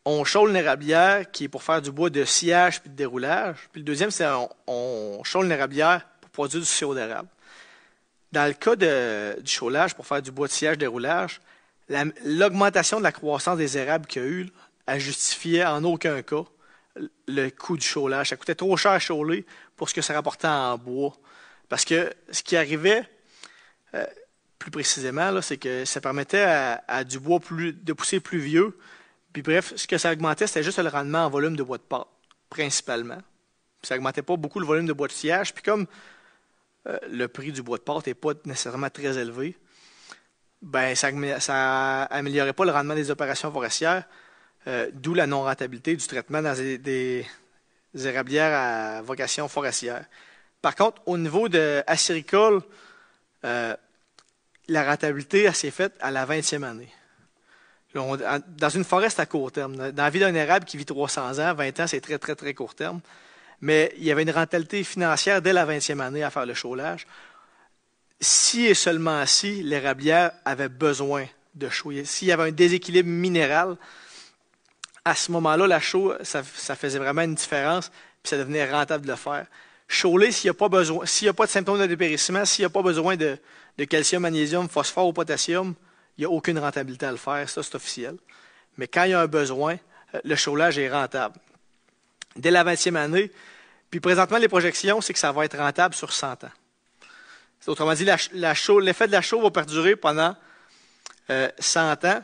on chauffe une érablière qui est pour faire du bois de sciage puis de déroulage. Puis le deuxième, c'est on chauffe une érablière pour produire du sirop d'érable. Dans le cas du chaulage pour faire du bois de sciage déroulage, l'augmentation de la croissance des érables qu'il y a eu, elle justifiait en aucun cas le coût du chaulage. Ça coûtait trop cher à chauler pour ce que ça rapportait en bois. Parce que ce qui arrivait, plus précisément, là, c'est que ça permettait à du bois de pousser plus vieux. Puis bref, ce que ça augmentait, c'était juste le rendement en volume de bois de pâte, principalement. Puis ça n'augmentait pas beaucoup le volume de bois de sciage. Puis comme le prix du bois de pâte n'est pas nécessairement très élevé, ben ça n'améliorait pas le rendement des opérations forestières, d'où la non-rentabilité du traitement dans des érablières à vocation forestière. Par contre, au niveau de acéricole, la rentabilité elle s'est faite à la 20e année. Dans une forêt, c'est à court terme. Dans la vie d'un érable qui vit 300 ans, 20 ans, c'est très, très, très court terme. Mais il y avait une rentabilité financière dès la 20e année à faire le chaulage. Si et seulement si l'érablière avait besoin de chauiller, s'il y avait un déséquilibre minéral, à ce moment-là, la chaux, ça faisait vraiment une différence, puis ça devenait rentable de le faire. Chauler, s'il n'y a pas de symptômes de dépérissement, s'il n'y a pas besoin de calcium, magnésium, phosphore ou potassium, il n'y a aucune rentabilité à le faire, ça c'est officiel. Mais quand il y a un besoin, le chaulage est rentable. Dès la 20e année, puis présentement, les projections, c'est que ça va être rentable sur 100 ans. Autrement dit, l'effet de la chaux va perdurer pendant 100 ans,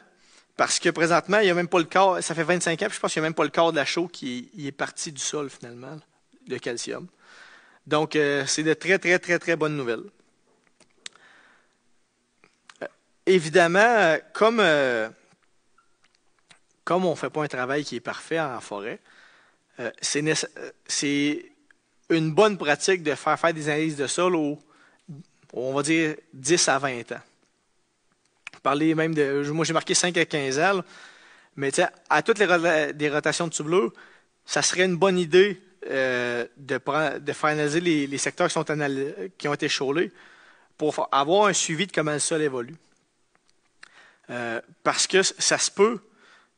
parce que présentement, il n'y a même pas le quart, ça fait 25 ans, puis je pense qu'il n'y a même pas le quart de la chaux qui est parti du sol, finalement, le calcium. Donc, c'est de très, très, très, très bonnes nouvelles. Évidemment, comme on ne fait pas un travail qui est parfait en forêt, c'est une bonne pratique de faire des analyses de sol on va dire, 10 à 20 ans. Parler même moi j'ai marqué 5 à 15 ans, là, mais à toutes les rotations de tublure, ça serait une bonne idée de faire analyser les secteurs qui ont été chaulés pour avoir un suivi de comment le sol évolue. Parce que ça se peut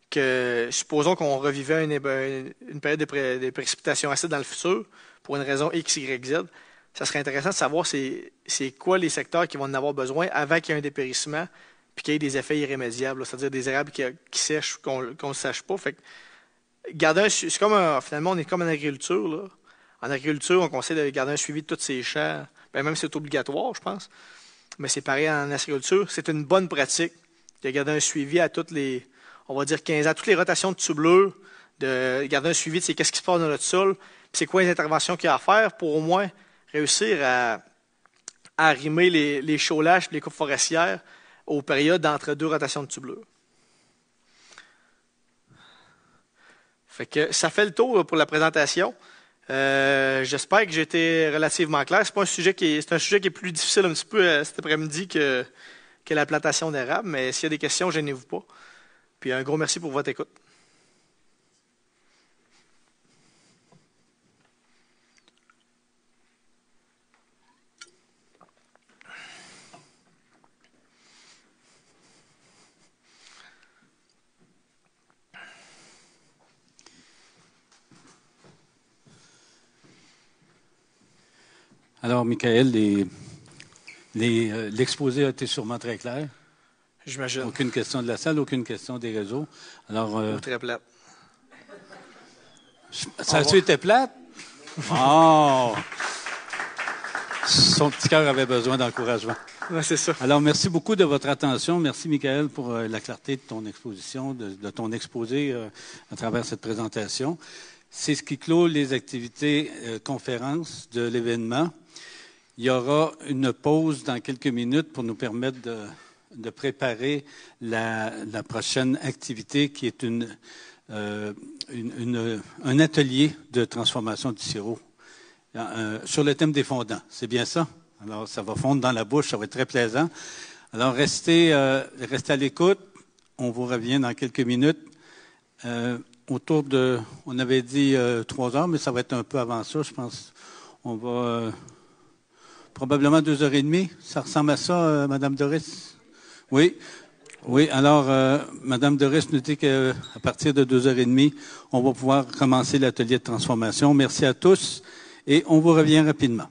que, supposons qu'on revivait une période de précipitations acides dans le futur, pour une raison X, Y, Z, ça serait intéressant de savoir c'est quoi les secteurs qui vont en avoir besoin avant qu'il y ait un dépérissement puis qu'il y ait des effets irrémédiables, c'est-à-dire des érables qui sèchent, qu'on ne sache pas. Fait que c'est comme finalement, on est comme en agriculture. Là. En agriculture, on conseille de garder un suivi de tous ces champs. Même si c'est obligatoire, je pense. Mais c'est pareil en agriculture. C'est une bonne pratique de garder un suivi à toutes les, on va dire 15 ans, toutes les rotations de tublure, de garder un suivi de qu'est-ce qui se passe dans notre sol, puis c'est quoi les interventions qu'il y a à faire pour au moins réussir à arrimer les chaulages et les coupes forestières aux périodes entre 2 rotations de tublure. Fait que ça fait le tour pour la présentation. J'espère que j'ai été relativement clair. C'est un sujet qui est plus difficile un petit peu cet après-midi que la plantation d'érable, mais s'il y a des questions, gênez-vous pas. Puis un gros merci pour votre écoute. Alors, Michael, l'exposé a été sûrement très clair. J'imagine. Aucune question de la salle, aucune question des réseaux. Alors, très plate. Ça a-tu été plate? Oh! Son petit cœur avait besoin d'encouragement. Ouais, c'est ça. Alors, merci beaucoup de votre attention. Merci, Michael, pour la clarté de ton exposition, de ton exposé à travers cette présentation. C'est ce qui clôt les activités conférences de l'événement. Il y aura une pause dans quelques minutes pour nous permettre de préparer la prochaine activité qui est un atelier de transformation du sirop sur le thème des fondants. C'est bien ça? Alors, ça va fondre dans la bouche, ça va être très plaisant. Alors, restez à l'écoute. On vous revient dans quelques minutes. On avait dit 3 heures, mais ça va être un peu avant ça, je pense. On va probablement 2h30. Ça ressemble à ça, Madame Doris? Oui. Oui, alors, Madame Doris nous dit qu'à partir de 2h30, on va pouvoir commencer l'atelier de transformation. Merci à tous et on vous revient rapidement.